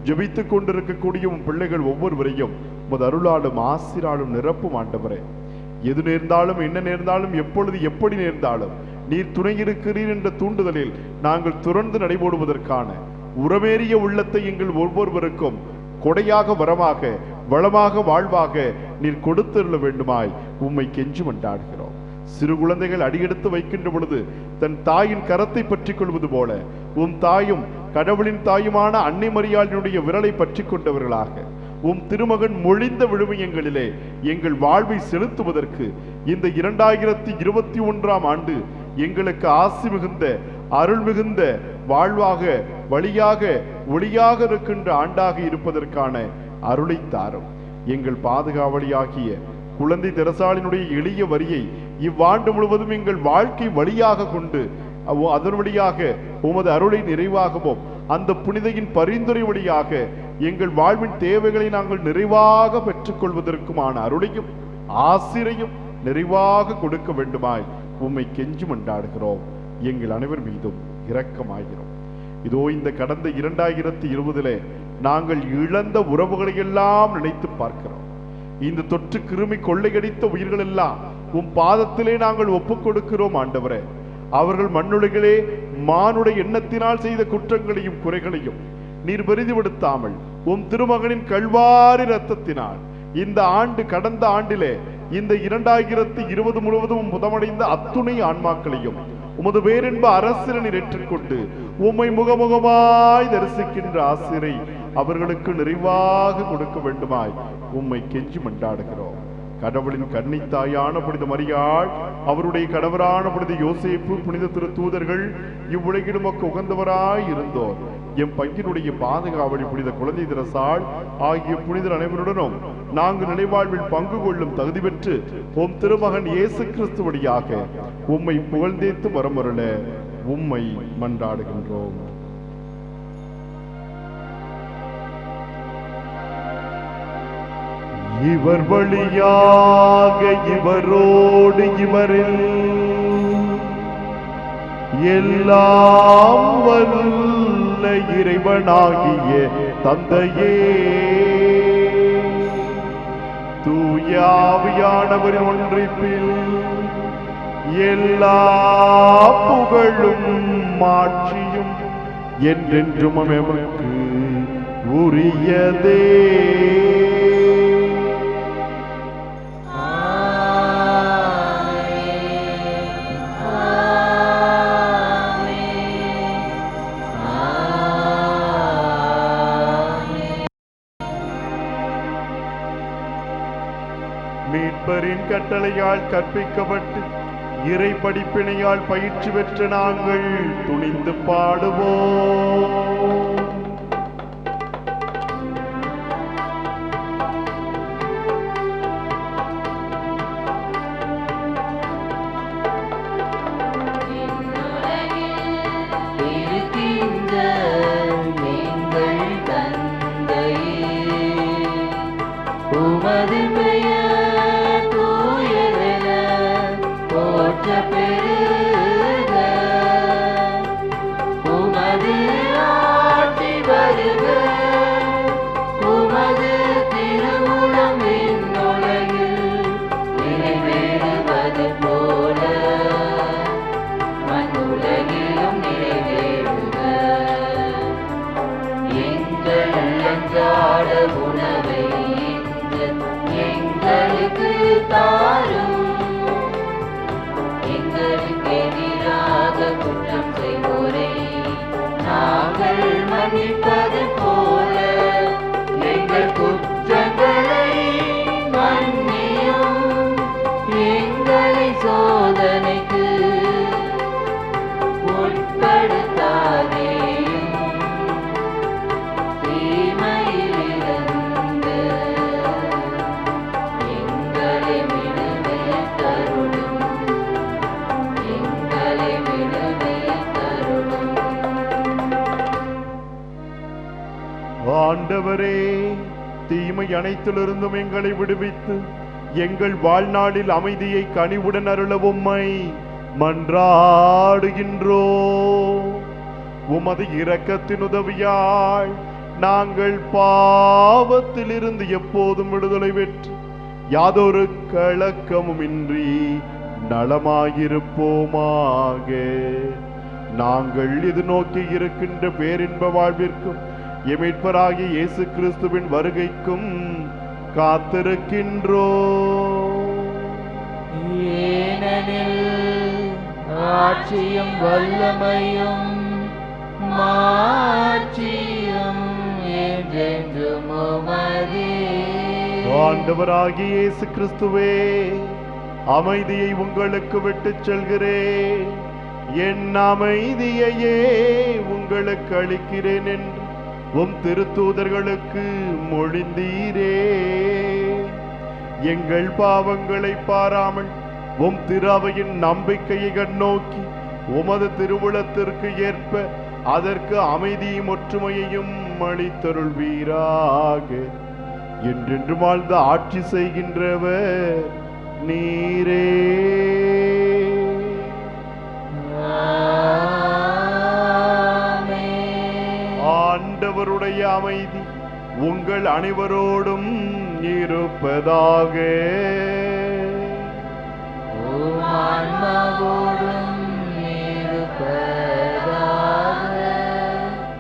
Speaker 3: ஜெபித்துக் கொண்டிருக்கக்கூடிய உம் பிள்ளைகள் ஒவ்வொருவரையும் உமது அருளாலும் ஆசிராலும் நிரப்பும் ஆண்டவரே. எது நேர்ந்தாலும் என்ன நேர்ந்தாலும் எப்பொழுது எப்படி நேர்ந்தாலும் நீர் துணை இருக்கிறீர் என்ற தூண்டுதலில் நாங்கள் துறந்து நடைபோடுவதற்கான உறவேறிய உள்ளத்தை எங்கள் ஒவ்வொருவருக்கும் கொடையாக வரமாக வளமாக வாழ்வாக நீர் கொடுத்தருள வேண்டுமாய் உம்மை கெஞ்சி மன்றாடுகிறோம். சிறு குழந்தைகள் அடியெடுத்து வைக்கின்ற பொழுது தன் தாயின் கரத்தை பற்றி கொள்வது போல உம் தாயும் கடவுளின் தாயுமான அன்னை மரியாளினுடைய விரலை பற்றி கொண்டவர்களாக உம் திருமகன் மொழிந்த விழுமியங்களிலே எங்கள் வாழ்வை செலுத்துவதற்கு இந்த 2021ஆம் ஆண்டு எங்களுக்கு ஆசி மிகுந்த அருள் மிகுந்த வாழ்வாக வழியாக ஒளியாக இருக்கின்ற ஆண்டாக இருப்பதற்கான அருளை தாரும். எங்கள் பாதுகாவலியாகிய குழந்தை தெரசாலினுடைய எளிய வரியை இவ்வாண்டு முழுவதும் எங்கள் வாழ்க்கை வழியாக கொண்டு அதன் வழியாக உமது அருளை நிறைவாகவும் அந்த புனிதையின் பரிந்துரை வழியாக எங்கள் வாழ்வின் தேவைகளை நாங்கள் நிறைவாக பெற்றுக்கொள்வதற்குமான அருளையும் ஆசிரையும் நிறைவாக கொடுக்க வேண்டுமாய் உம்மை கெஞ்சி மன்றாடுகிறோம். எங்கள் அனைவர் மீதும் இரக்கமாகிறோம். இதோ இந்த கடந்த 2020 நாங்கள் இழந்த உறவுகளை எல்லாம் நினைத்து பார்க்கிறோம். இந்த தொற்று கிருமி கொள்ளையடித்த உயிர்கள் எல்லாம் உம் பாதத்திலே நாங்கள் ஒப்புக் கொடுக்கிறோம் ஆண்டவரே. அவர்கள் மண்ணுலகிலே மானுடைய எண்ணத்தினால் செய்த குற்றங்களையும் குறைகளையும் நீர் பெரிதுபடுத்தாமல் உம் திருமகனின் கல்வாரி இரத்தத்தினால் இந்த ஆண்டு கடந்த ஆண்டிலே இந்த 2020 முழுவதும் முதமடைந்த அத்துணை ஆன்மாக்களையும் உமது பேரென்ப அரசியல் நீர் ஏற்றுக்கொண்டு உம்மை முகமுகமாய் தரிசிக்கின்ற ஆசிரை அவர்களுக்கு நிறைவாக கொடுக்க வேண்டுமாய் உம்மை கெஞ்சி மன்றாடுகிறோம். கடவுளின் கன்னித்தாயான புனித மரியாள், அவருடைய கணவரான புனித யோசேப்பு, புனித திரு தூதர்கள், இவ்வுலகில் உமக்கு உகந்தவராய் இருந்தோர் எம் பங்கினுடைய பாதுகாவலி புனித குழந்தை திரசாள் ஆகிய புனிதர் அனைவருடனும் நாங்கள் நினைவாழ்வில் பங்கு கொள்ளும் தகுதி பெற்று உம் திருமகன் இயேசு கிறிஸ்து வழியாக உம்மை புகழ்ந்தேத்து வரமருள உம்மை மன்றாடுகின்றோம். இவர் வழியாக இவரோடு இவரில் எல்லாம் வல்ல இறைவனாகிய தந்தையே, தூய ஆவியானவரின் ஒன்றிப்பில் எல்லா புகழும் மாட்சியும் என்றென்றும் எமக்கு உரியதே. மீட்பரின் கட்டளையால் கற்பிக்கப்பட்டு இறை படிப்பினையால் பயிற்சி பெற்ற நாங்கள் துணிந்து பாடுவோம்.
Speaker 1: உமது பெயர் தூயதென போற்ற பெறுக. உமது ஆட்சி வருக. உமது திருவுளம் விண்ணுலகில் நிறைவேறுவது போல மண்ணுலகிலும் நிறைவேறுக. உணவை இன்று எங்களுக்கு தாரும். எங்களுக்கு எதிராக குற்றம் செய்வோரை நாங்கள் மன்னிப்பது போல எங்கள் குற்றங்களை மன்னியும். எங்களை சோதனைக்கு உட்படுத்தாதேயும், தீமையிலிருந்து எங்களை விடுவித்தருளும். எங்களை விடுவித்தருளும்.
Speaker 3: ஆண்டவரே, தீமை அனைத்திலிருந்தும் எங்களை விடுவித்து எங்கள் வாழ்நாளில் அமைதியை கனிவுடன் அருள உம்மை மன்றாடுகின்றோ. உமது இரக்கத்தின் உதவியால் நாங்கள் பாவத்திலிருந்து எப்போதும் விடுதலை பெற்று யாதொரு கலக்கமுமின்றி நலமாயிருப்போமாக. நாங்கள் எதிர்நோக்கி இருக்கின்ற பேரின்ப வாழ்விற்கும் எமிட்பராகிய இயேசு கிறிஸ்துவின் வருகைக்கும் காத்திருக்கின்றோ.
Speaker 1: ஏனெனில் ஆட்சியும் வல்லமையும் மாட்சியும் என்றென்றும் உமதே.
Speaker 3: ஆண்டவராகிய இயேசு கிறிஸ்துவே, அமைதியை உங்களுக்கு விட்டுச் செல்கிறேன், என் அமைதியையே உங்களுக்கு அளிக்கிறேன் என்று உம் திருத்தூதர்களுக்கு மொழிந்தீரே. எங்கள் பாவங்களை பாராமல் உம் திரு அவையின் நம்பிக்கையை கண்ணோக்கி உமது திருவுளத்திற்கு ஏற்ப அதற்கு அமைதியும் ஒற்றுமையையும் அளித்தருள்வீராக. என்றென்று வாழ்ந்த ஆட்சி செய்கின்றவர் நீரே. ஆண்டவருடைய அமைதி உங்கள் அனைவரோடும் இருப்பதாக.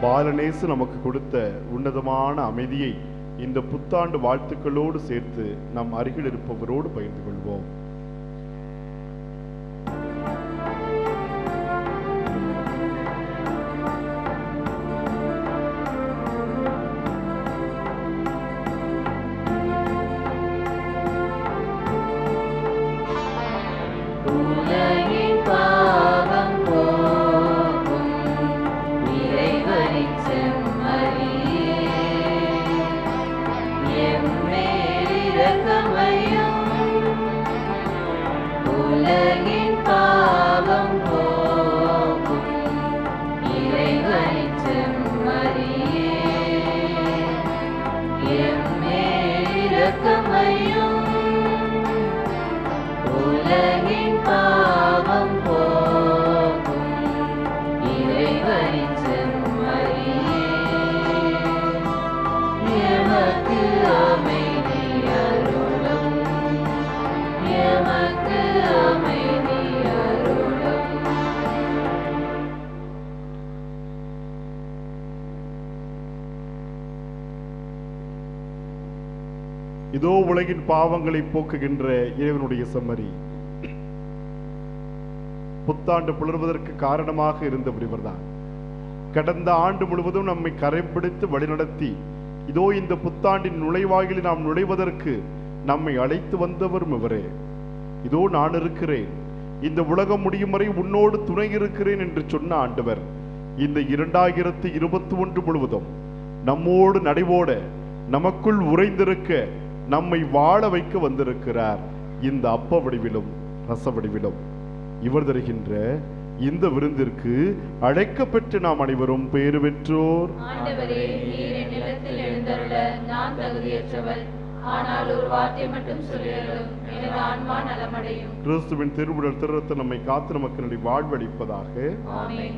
Speaker 3: பாலநேசு நமக்கு கொடுத்த உன்னதமான அமைதியை இந்த புத்தாண்டு வாழ்த்துக்களோடு சேர்த்து நம் அருகில் இருப்பவரோடு பகிர்ந்து கொள்வோம்.
Speaker 1: உலகின் பாவம் போக்கும் இறைவனின் செம்மறியே, எம்மேல் இரக்கமையும். உலகின் பாவம் போக்கும் இறைவனின் செம்மறியே, எம்மேல் இரக்கமையும். உலகின் பாவம் போக்கும் இறைவனின் செம்மறியே, எமக்கு அமைதி அருளும். எமக்கு அமைதி அருளும்.
Speaker 3: இதோ உலகின் பாவங்களை போக்குகின்ற இறைவனுடைய செம்மறி. புத்தாண்டு புலர்வதற்கு காரணமாக இருந்தவர் இவர்தான். கடந்த ஆண்டு முழுவதும் நம்மை கரைபிடித்து வழிநடத்தி இதோ இந்த புத்தாண்டின் நுழைவாயிலில் நாம் நுழைவதற்கு நம்மை அழைத்து வந்தவரும் இவரே. இதோ நான் இருக்கிறேன், இந்த உலகம் முடியும் வரை உன்னோடு துணை இருக்கிறேன் என்று சொன்ன ஆண்டவர் இந்த 2021 முழுவதும் நம்மோடு நடைபோட, நமக்குள் உறைந்திருக்க, நம்மை வாழ வைக்க வந்திருக்கிறார். இந்த அப்ப வடிவிலும் ரச வடிவிலும் இவர் தருகின்ற இந்த விருந்திற்கு அழைக்கப்பெற்று நாம் அனைவரும் பேறு பெற்றோர்.
Speaker 2: ஆண்டவரே, நீர் என் நிலத்தில் எழுந்தருள நான் தகுதியற்றவள். ஆனால் ஒரு வார்த்தை மட்டும் சொல்லியருளும், எனது ஆன்மா நலமடையும்.
Speaker 3: கிறிஸ்துவின் திருவுடல் திருரத்தம் நம்மை காத்து நமக்கு வாழ்வளிப்பதாக.
Speaker 2: ஆமென்.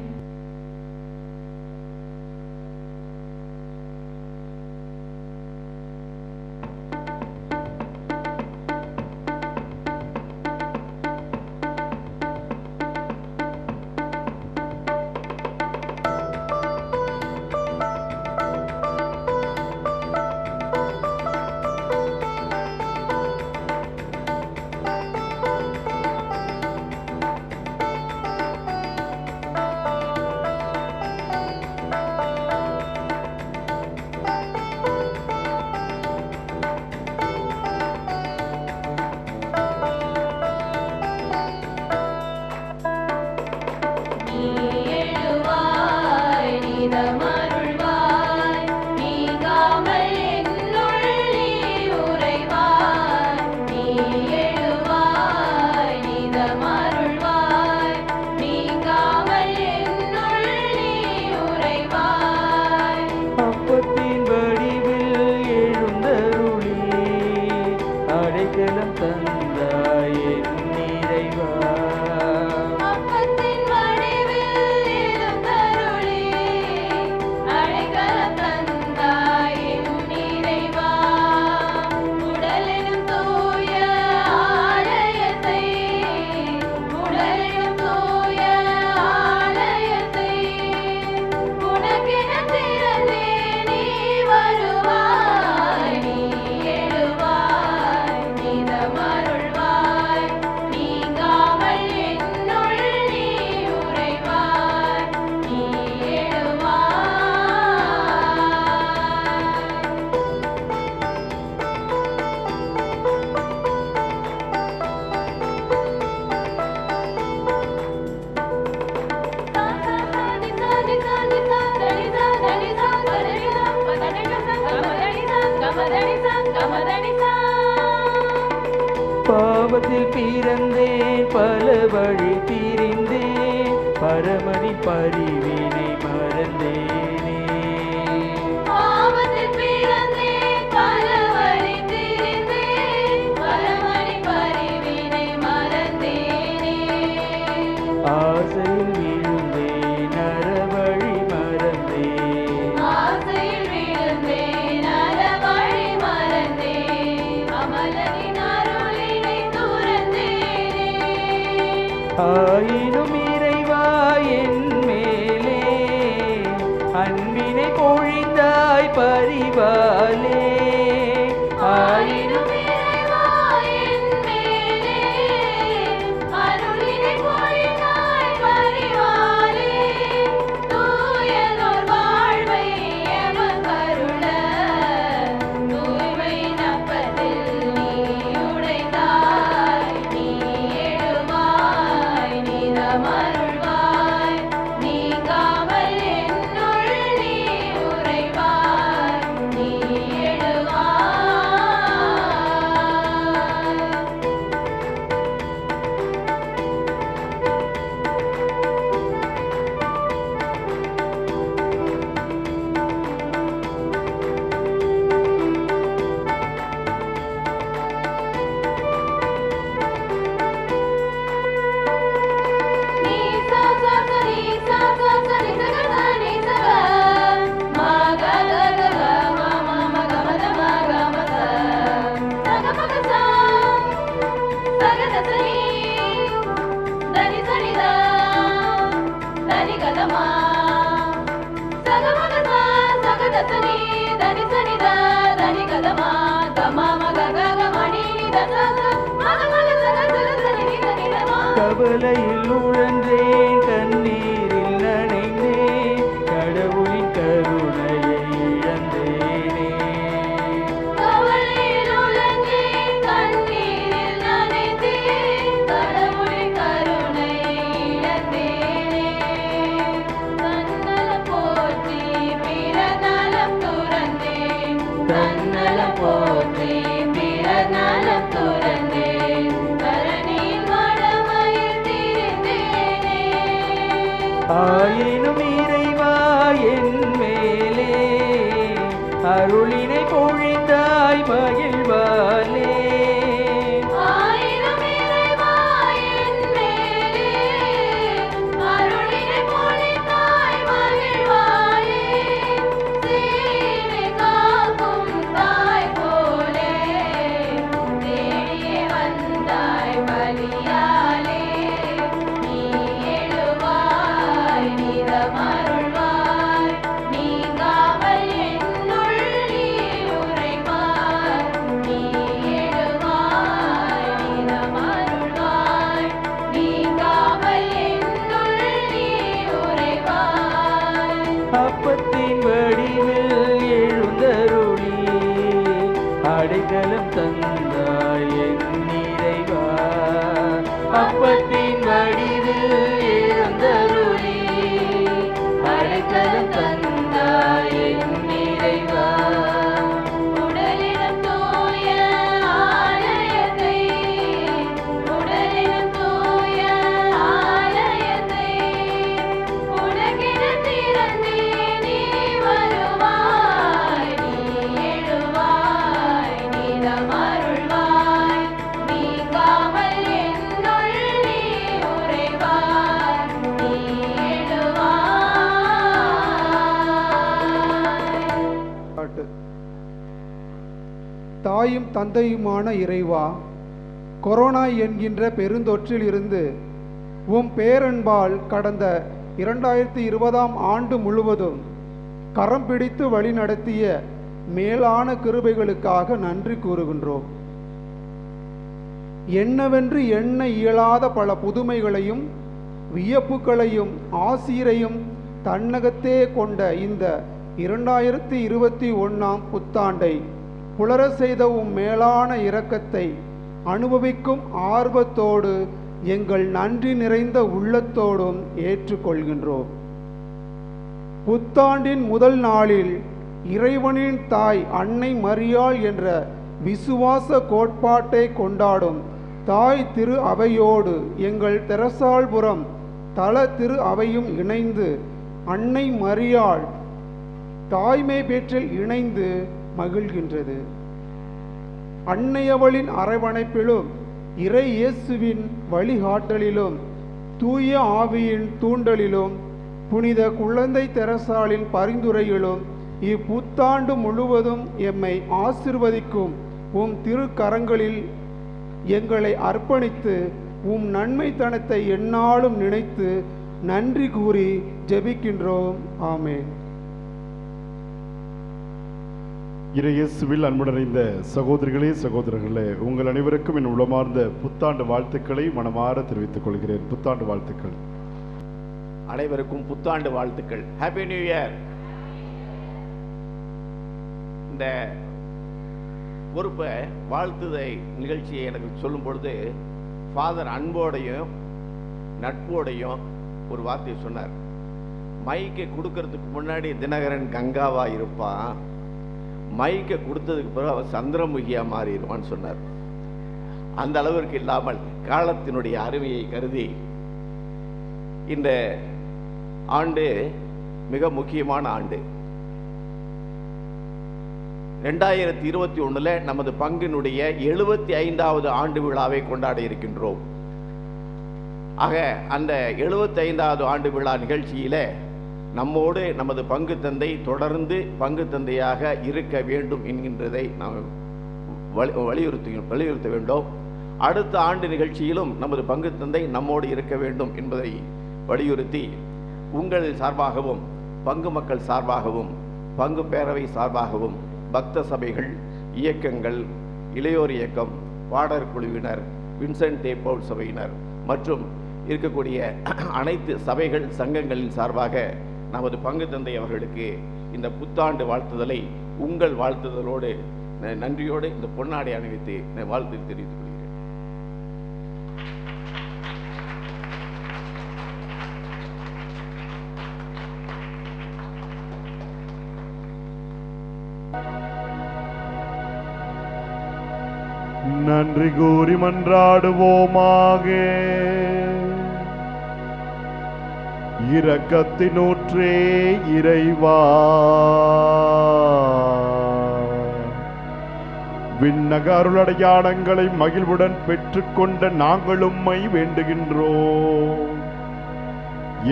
Speaker 2: மதனிசா
Speaker 4: பாவத்தில் பிறந்தேன், பல வழி திரிந்தேன், பரமனின் பரிவினை மறந்தேனே.
Speaker 2: பாவத்தில் பிறந்தேன், பல வழி திரிந்தேன், பரமனின் பரிவினை மறந்தேனே.
Speaker 4: ஆசையில் விழுந்தேன், அறவழி மறந்தேன்.
Speaker 2: ஆசையில் விழுந்தேன், அறவழி மறந்தேன். அமலனின் அருளினை துறந்தேனே.
Speaker 4: ஆயினும் இறைவா என் மேலே அன்பினை பொழிந்தாய் பரிவாலே.
Speaker 2: ஆயினும் இறைவா என் மேலே அருளினை பொழிந்தாய் பரிவாலே. தூயதோர் வாழ்வை எமக்கருள தூய்மை நப்பத்தில் நீ உடைந்தாய். நீ எழுவாய், நீதமருள்வாய், நீங்காமல் என்னுள் நீ உறைவாய். நீ எழுவாய். நீ சா சா சா நீ சா சா சா நீ ச க சா நீ ச க மா க க க க மா மா ம க ம த ம க ம ச ச க ம க சா ச க த ச நீ த நீ ச நீ த த நீ க த மா ச க ம க சா ச க த ச நீ த நீ ச நீ த த நீ க த மா த ம ம க க க ம நீ நீ த ச ச ம க ம க ச க ச க ச நீ நீ த நீ த மா.
Speaker 4: கவலையில் உழன்றேன், கண்ணீரில் நனைந்தேன், கடவுளின் கருணையை இழந்தேனே.
Speaker 2: கவலையில் உழன்றேன், கண்ணீரில் நனைந்தேன், கடவுளின் கருணையை இழந்தேனே. தன்னலம் போற்றி பிறர் நலம் துறந்தேன், தன்னலம் போற்றி பிறர் நலம் துறந்தேன், தரணியின் வடமையில் திரிந்தேனே.
Speaker 4: ஆயினும் இறைவா என் மேலே அருளினை பொழிந்தாய் மகிழ்வாலே.
Speaker 2: ஆயினும் இறைவா என் மேலே அருளினை பொழிந்தாய் மகிழ்வாயே. சீனை காக்கும் தாய் போலே தேடியே வந்தாய் பலியாலே. நீ எழுவாய், நீதமருள்வாய், நீங்காமல் என்னுள் நீ உறைவாய். நீ எழுவாய், நீதமருள்வாய், நீங்காமல் என்னுள் நீ உறைவாய்.
Speaker 4: அப்பத்தின் வடிவில் எழுந்தருளி அடைக்கலம் தந்தாய் என் இறைவா. அப்பத்தின் வடிவில் எழுந்தருளி அடைக்கலம் தந்தாய் என் இறைவா.
Speaker 2: உடலினம் தூய ஆலயத்தை, உடலினம் தூய ஆலயத்தை உனக்கென திறந்தே நீ வருவாய். நீ எழுவாய், நீதமருள்வாய், நீங்காமல் என்னுள் நீ உறைவாய். நீ எழுவாய்.
Speaker 12: பாட்டு. தாயும் தந்தையுமான இறைவா, கொரோனா என்கின்ற பெருந்தொற்றில் இருந்து உம் பேரன்பால் கடந்த 2020ஆம் ஆண்டு முழுவதும் கரம் பிடித்து வழிநடத்திய மேலான கிருபைகளுக்காக நன்றி கூறுகின்றோம். என்னவென்று எண்ண இயலாத பல புதுமைகளையும் வியப்புகளையும் ஆசீரையும் தன்னகத்தே கொண்ட இந்த 2021ஆம் புத்தாண்டை புலர செய்த உம் மேலான இரக்கத்தை அனுபவிக்கும் ஆர்வத்தோடு எங்கள் நன்றி நிறைந்த உள்ளத்தோடும் ஏற்றுக்கொள்கின்றோம். புத்தாண்டின் முதல் நாளில் இறைவனின் தாய் அன்னை மரியாள் என்ற விசுவாச கோட்பாட்டை கொண்டாடும் தாய் திரு அவையோடு எங்கள் தெரசாள்புரம் தல திரு அவையும் இணைந்து அன்னை மரியாள் தாய்மை பேற்றில் இணைந்து மகிழ்கின்றது. அன்னையவளின் அரவணைப்பிலும் இறை இயேசுவின் வழிகாட்டலிலும் தூய ஆவியின் தூண்டலிலும் புனித குழந்தை தெரசாலின் பரிந்துரையிலும் இப்புத்தாண்டு முழுவதும் எம்மை ஆசிர்வதிக்கும் உம் திருக்கரங்களில் எங்களை அர்ப்பணித்து உம் நன்மைத்தனத்தை எந்நாளும் நினைத்து நன்றி கூறி ஜெபிக்கின்றோம். ஆமென்.
Speaker 3: இறையேசுவில் அன்புடைந்த சகோதரிகளே சகோதரர்களே, உங்கள் அனைவருக்கும் என் உளமார்ந்த புத்தாண்டு வாழ்த்துக்களை மனமாற தெரிவித்துக் கொள்கிறேன். புத்தாண்டு வாழ்த்துக்கள்.
Speaker 13: அனைவருக்கும் புத்தாண்டு வாழ்த்துக்கள். Happy new year. இந்த பொறுப்பை வாழ்த்துதை நிகழ்ச்சியை எனக்கு சொல்லும் பொழுது ஃபாதர் அன்போடையும் நட்போடையும் ஒரு வார்த்தையை சொன்னார். மைக்கை கொடுக்கறதுக்கு முன்னாடி தினகரன் கங்காவா இருப்பான், மைக்கை கொடுத்ததுக்கு பிறகு அவர் சந்திரமுகியா மாறிடுவான்னு சொன்னார். அந்த அளவிற்கு இல்லாமல் காலத்தினுடைய அருமையை கருதி இந்த ஆண்டு மிக முக்கியமான ஆண்டு. 2021 நமது பங்கினுடைய 75வது ஆண்டு விழாவை கொண்டாட இருக்கின்றோம். ஆக அந்த 75வது ஆண்டு விழா நிகழ்ச்சியில நம்மோடு நமது பங்கு தந்தை தொடர்ந்து பங்கு தந்தையாக இருக்க வேண்டும் என்கின்றதை நாம் வலியுறுத்த வேண்டும். அடுத்த ஆண்டு நிகழ்ச்சியிலும் நமது பங்கு தந்தை நம்மோடு இருக்க வேண்டும் என்பதை வலியுறுத்தி உங்கள் சார்பாகவும் பங்கு மக்கள் சார்பாகவும் பங்கு பேரவை சார்பாகவும் பக்த சபைகள், இயக்கங்கள், இளையோர் இயக்கம், பாடர் குழுவினர், வின்சென்ட் டே பவுல் சபையினர் மற்றும் இருக்கக்கூடிய அனைத்து சபைகள் சங்கங்களின் சார்பாக நமது பங்கு தந்தை அவர்களுக்கு இந்த புத்தாண்டு வாழ்த்துதலை உங்கள் வாழ்த்துதலோடு நன்றியோடு இந்த பொன்னாடை அணிவித்து வாழ்த்து தெரிவித்துக் கொள்கிறேன்.
Speaker 3: நன்றி கூறி மன்றாடுவோமாக. இரக்கத்தினூற்றே இறைவா, விண்ணக அருளடையாளங்களை மகிழ்வுடன் பெற்றுக்கொண்ட நாங்கள் உம்மை வேண்டுகின்றோம்.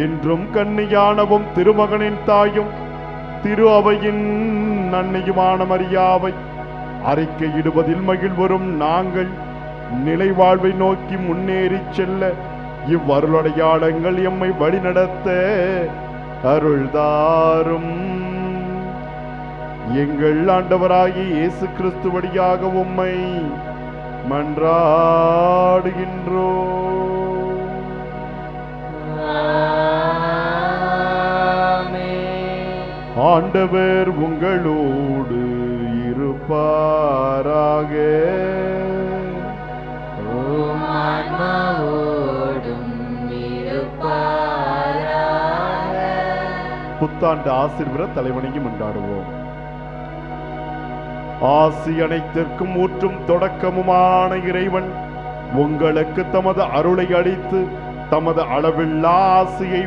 Speaker 3: என்றும் கன்னியானவும் திருமகனின் தாயும் திரு அவையின் அன்னையுமான மரியாவை அறிக்கையிடுவதில் மகிழ்வரும் நாங்கள் நிலை வாழ்வை நோக்கி முன்னேறி செல்ல இவ்வருளடையாளங்கள் எம்மை வழிநடத்த அருள்தாரும். எங்கள் ஆண்டவராகிய இயேசு கிறிஸ்து வழியாக உம்மை மன்றாடுகின்றோம். ஆண்டவர் உங்களோடு இருப்பாராக. புத்தாண்டு ஆசீர்வாத தலைவணங்கி கொண்டாடுவோம். ஆசி அனைத்திற்கும் ஊற்றும் தொடக்கமுமான இறைவன் உங்களுக்கு தமது அருளை அளித்து தமது அளவில்லா ஆசியை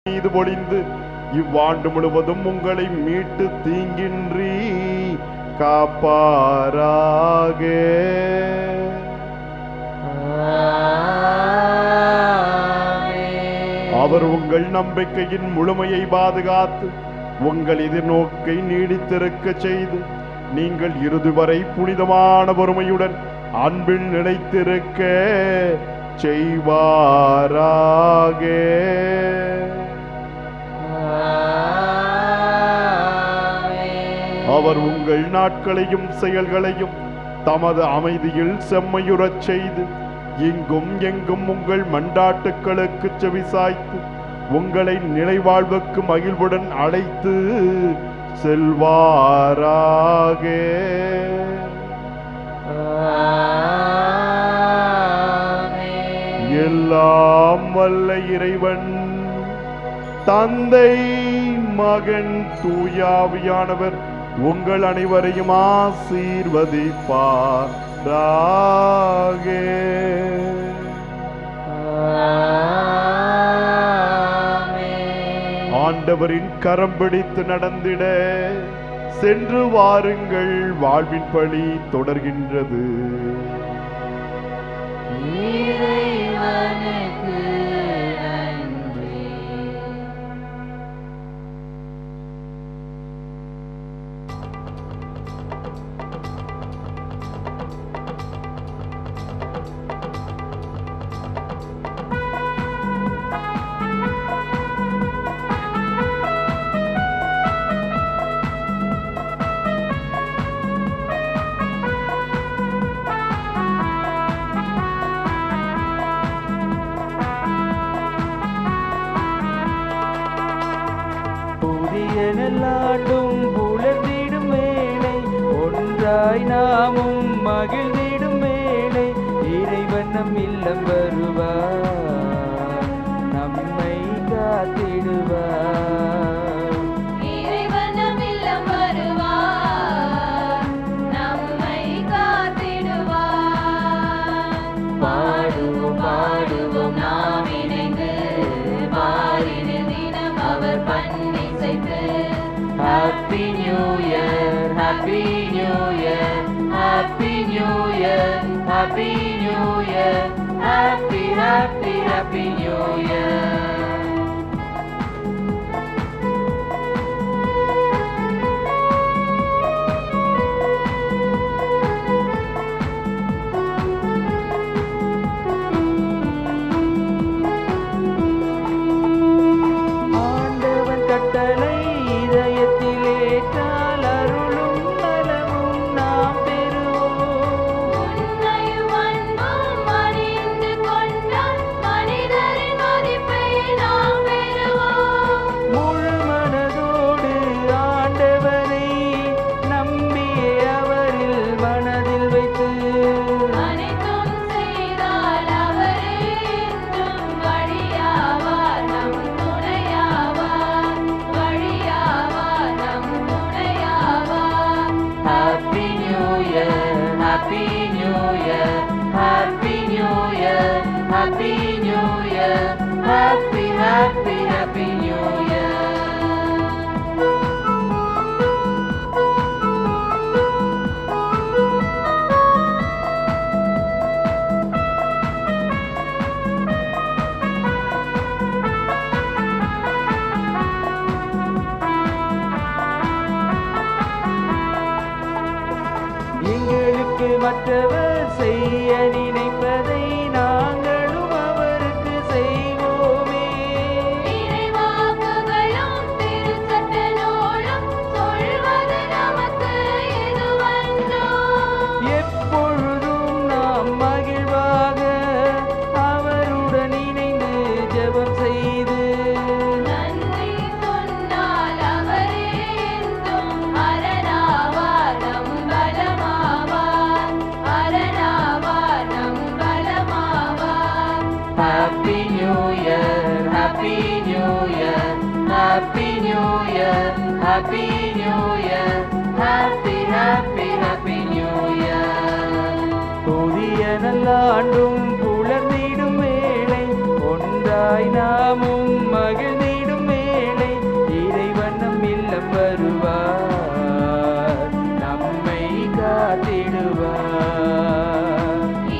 Speaker 3: மீது பொழிந்து இவ்வாண்டு முழுவதும் உங்களை மீட்டு தீங்கின்றி காப்பாராக. அவர் உங்கள் நம்பிக்கையின் முழுமையை பாதுகாத்து உங்கள் எதிர்நோக்கை நீடித்திருக்க செய்து நீங்கள் இறுதி வரை புனிதமான பொறுமையுடன் அன்பில் நிலைத்திருக்க செய்வாராக. அவர் உங்கள் நாட்களையும் செயல்களையும் தமது அமைதியில் செம்மையுறச் செய்து இங்கும் எங்கும் உங்கள் மண்டாட்டுக்களுக்கு செவிசாய்த்து உங்களை நிலைவாழ்வுக்கு மகிழ்வுடன் அழைத்து செல்வாராக. எல்லாம் வல்ல இறைவன் தந்தை, மகன், தூயாவியானவர் உங்கள் அனைவரையும் ஆசீர்வதிப்பாராக. ஆண்டவரின் கரம் பிடித்து நடந்திட சென்று வாருங்கள், வாழ்வின் பணி தொடர்கின்றது.
Speaker 1: இறைவனுக்கு நன்றி.
Speaker 4: நல்லாண்டும் புலர்ந்திடும் வேளை, ஒன்றாய் நாமும் மகிழ்ந்திடும் வேளை, இறைவன் நம் இல்லம் வருவார், நம்மை காத்திடுவார்.
Speaker 2: இறைவன் நம் இல்லம் வருவார், நம்மை காத்திடுவார்.
Speaker 1: பாடுவோம் பாடுவோம் நாம் இணைந்து, பாரினில் தினம் அவர் பண்ணி செய்து. Happy New Year, Happy New Year, Happy New Year, Happy New Year, Happy Happy Happy New Year.
Speaker 4: ஆண்டவன் கட்டளை இதயத்தில் ஏற்றால் அருளும் நலமும் நாம் பெறுவோம்.
Speaker 2: உன்னையும் அன்பும் அணிந்து கொண்டால் மனிதரின் மதிப்பை நாம் பெறுவோம்.
Speaker 4: முழு மனதோடு ஆண்டவரை நம்பியே அவரில் மனதில் வைத்து
Speaker 2: அனைத்தும் செய்தால் அவரே என்றும் வழியாவார், நம் துணையாவார், வழியாவார், நம் துணையாவார்.
Speaker 1: Happy New Year, Happy New Year, Happy New Year, Happy New Year, Happy Happy Happy New Year.
Speaker 4: எங்களுக்கு மற்றவர் செய்ய நினைப்பதை நாங்களும் அவருக்கு செய்வோமே.
Speaker 2: இறைவாக்குகளும் திருச்சட்ட நூலும் சொல்வது நமக்கு இதுவன்றோ.
Speaker 4: எப்பொழுதும் நாம் மகிழ்வாக அவருடன் இணைந்து ஜெபம் செய்து
Speaker 2: நன்றி சொன்னால் அவரே என்றும் அரணாவார், நம் பலமாவார், அரணாவார், நம் பலமாவார்.
Speaker 1: Happy New Year, Happy New Year, Happy New Year, Happy New Year, Happy Happy Happy New Year.
Speaker 4: புதிய நல்லாண்டும் புலர்ந்திடும் வேளை, ஒன்றாய் நாமும் மகிழ்ந்திடும் வேளை, இறைவன் நம் இல்லம் வருவார், நம்மை காத்திடுவார்.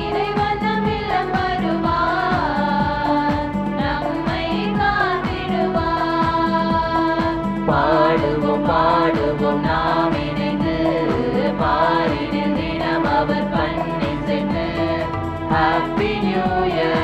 Speaker 2: இறைவன் நம் இல்லம் வருவார், நம்மை காத்திடுவார்.
Speaker 1: பாடுவோம் பாடுவோம் நாம் இணைந்து, பாரினில் தினம் அவர் பண்ணி செய்து. Happy New Year,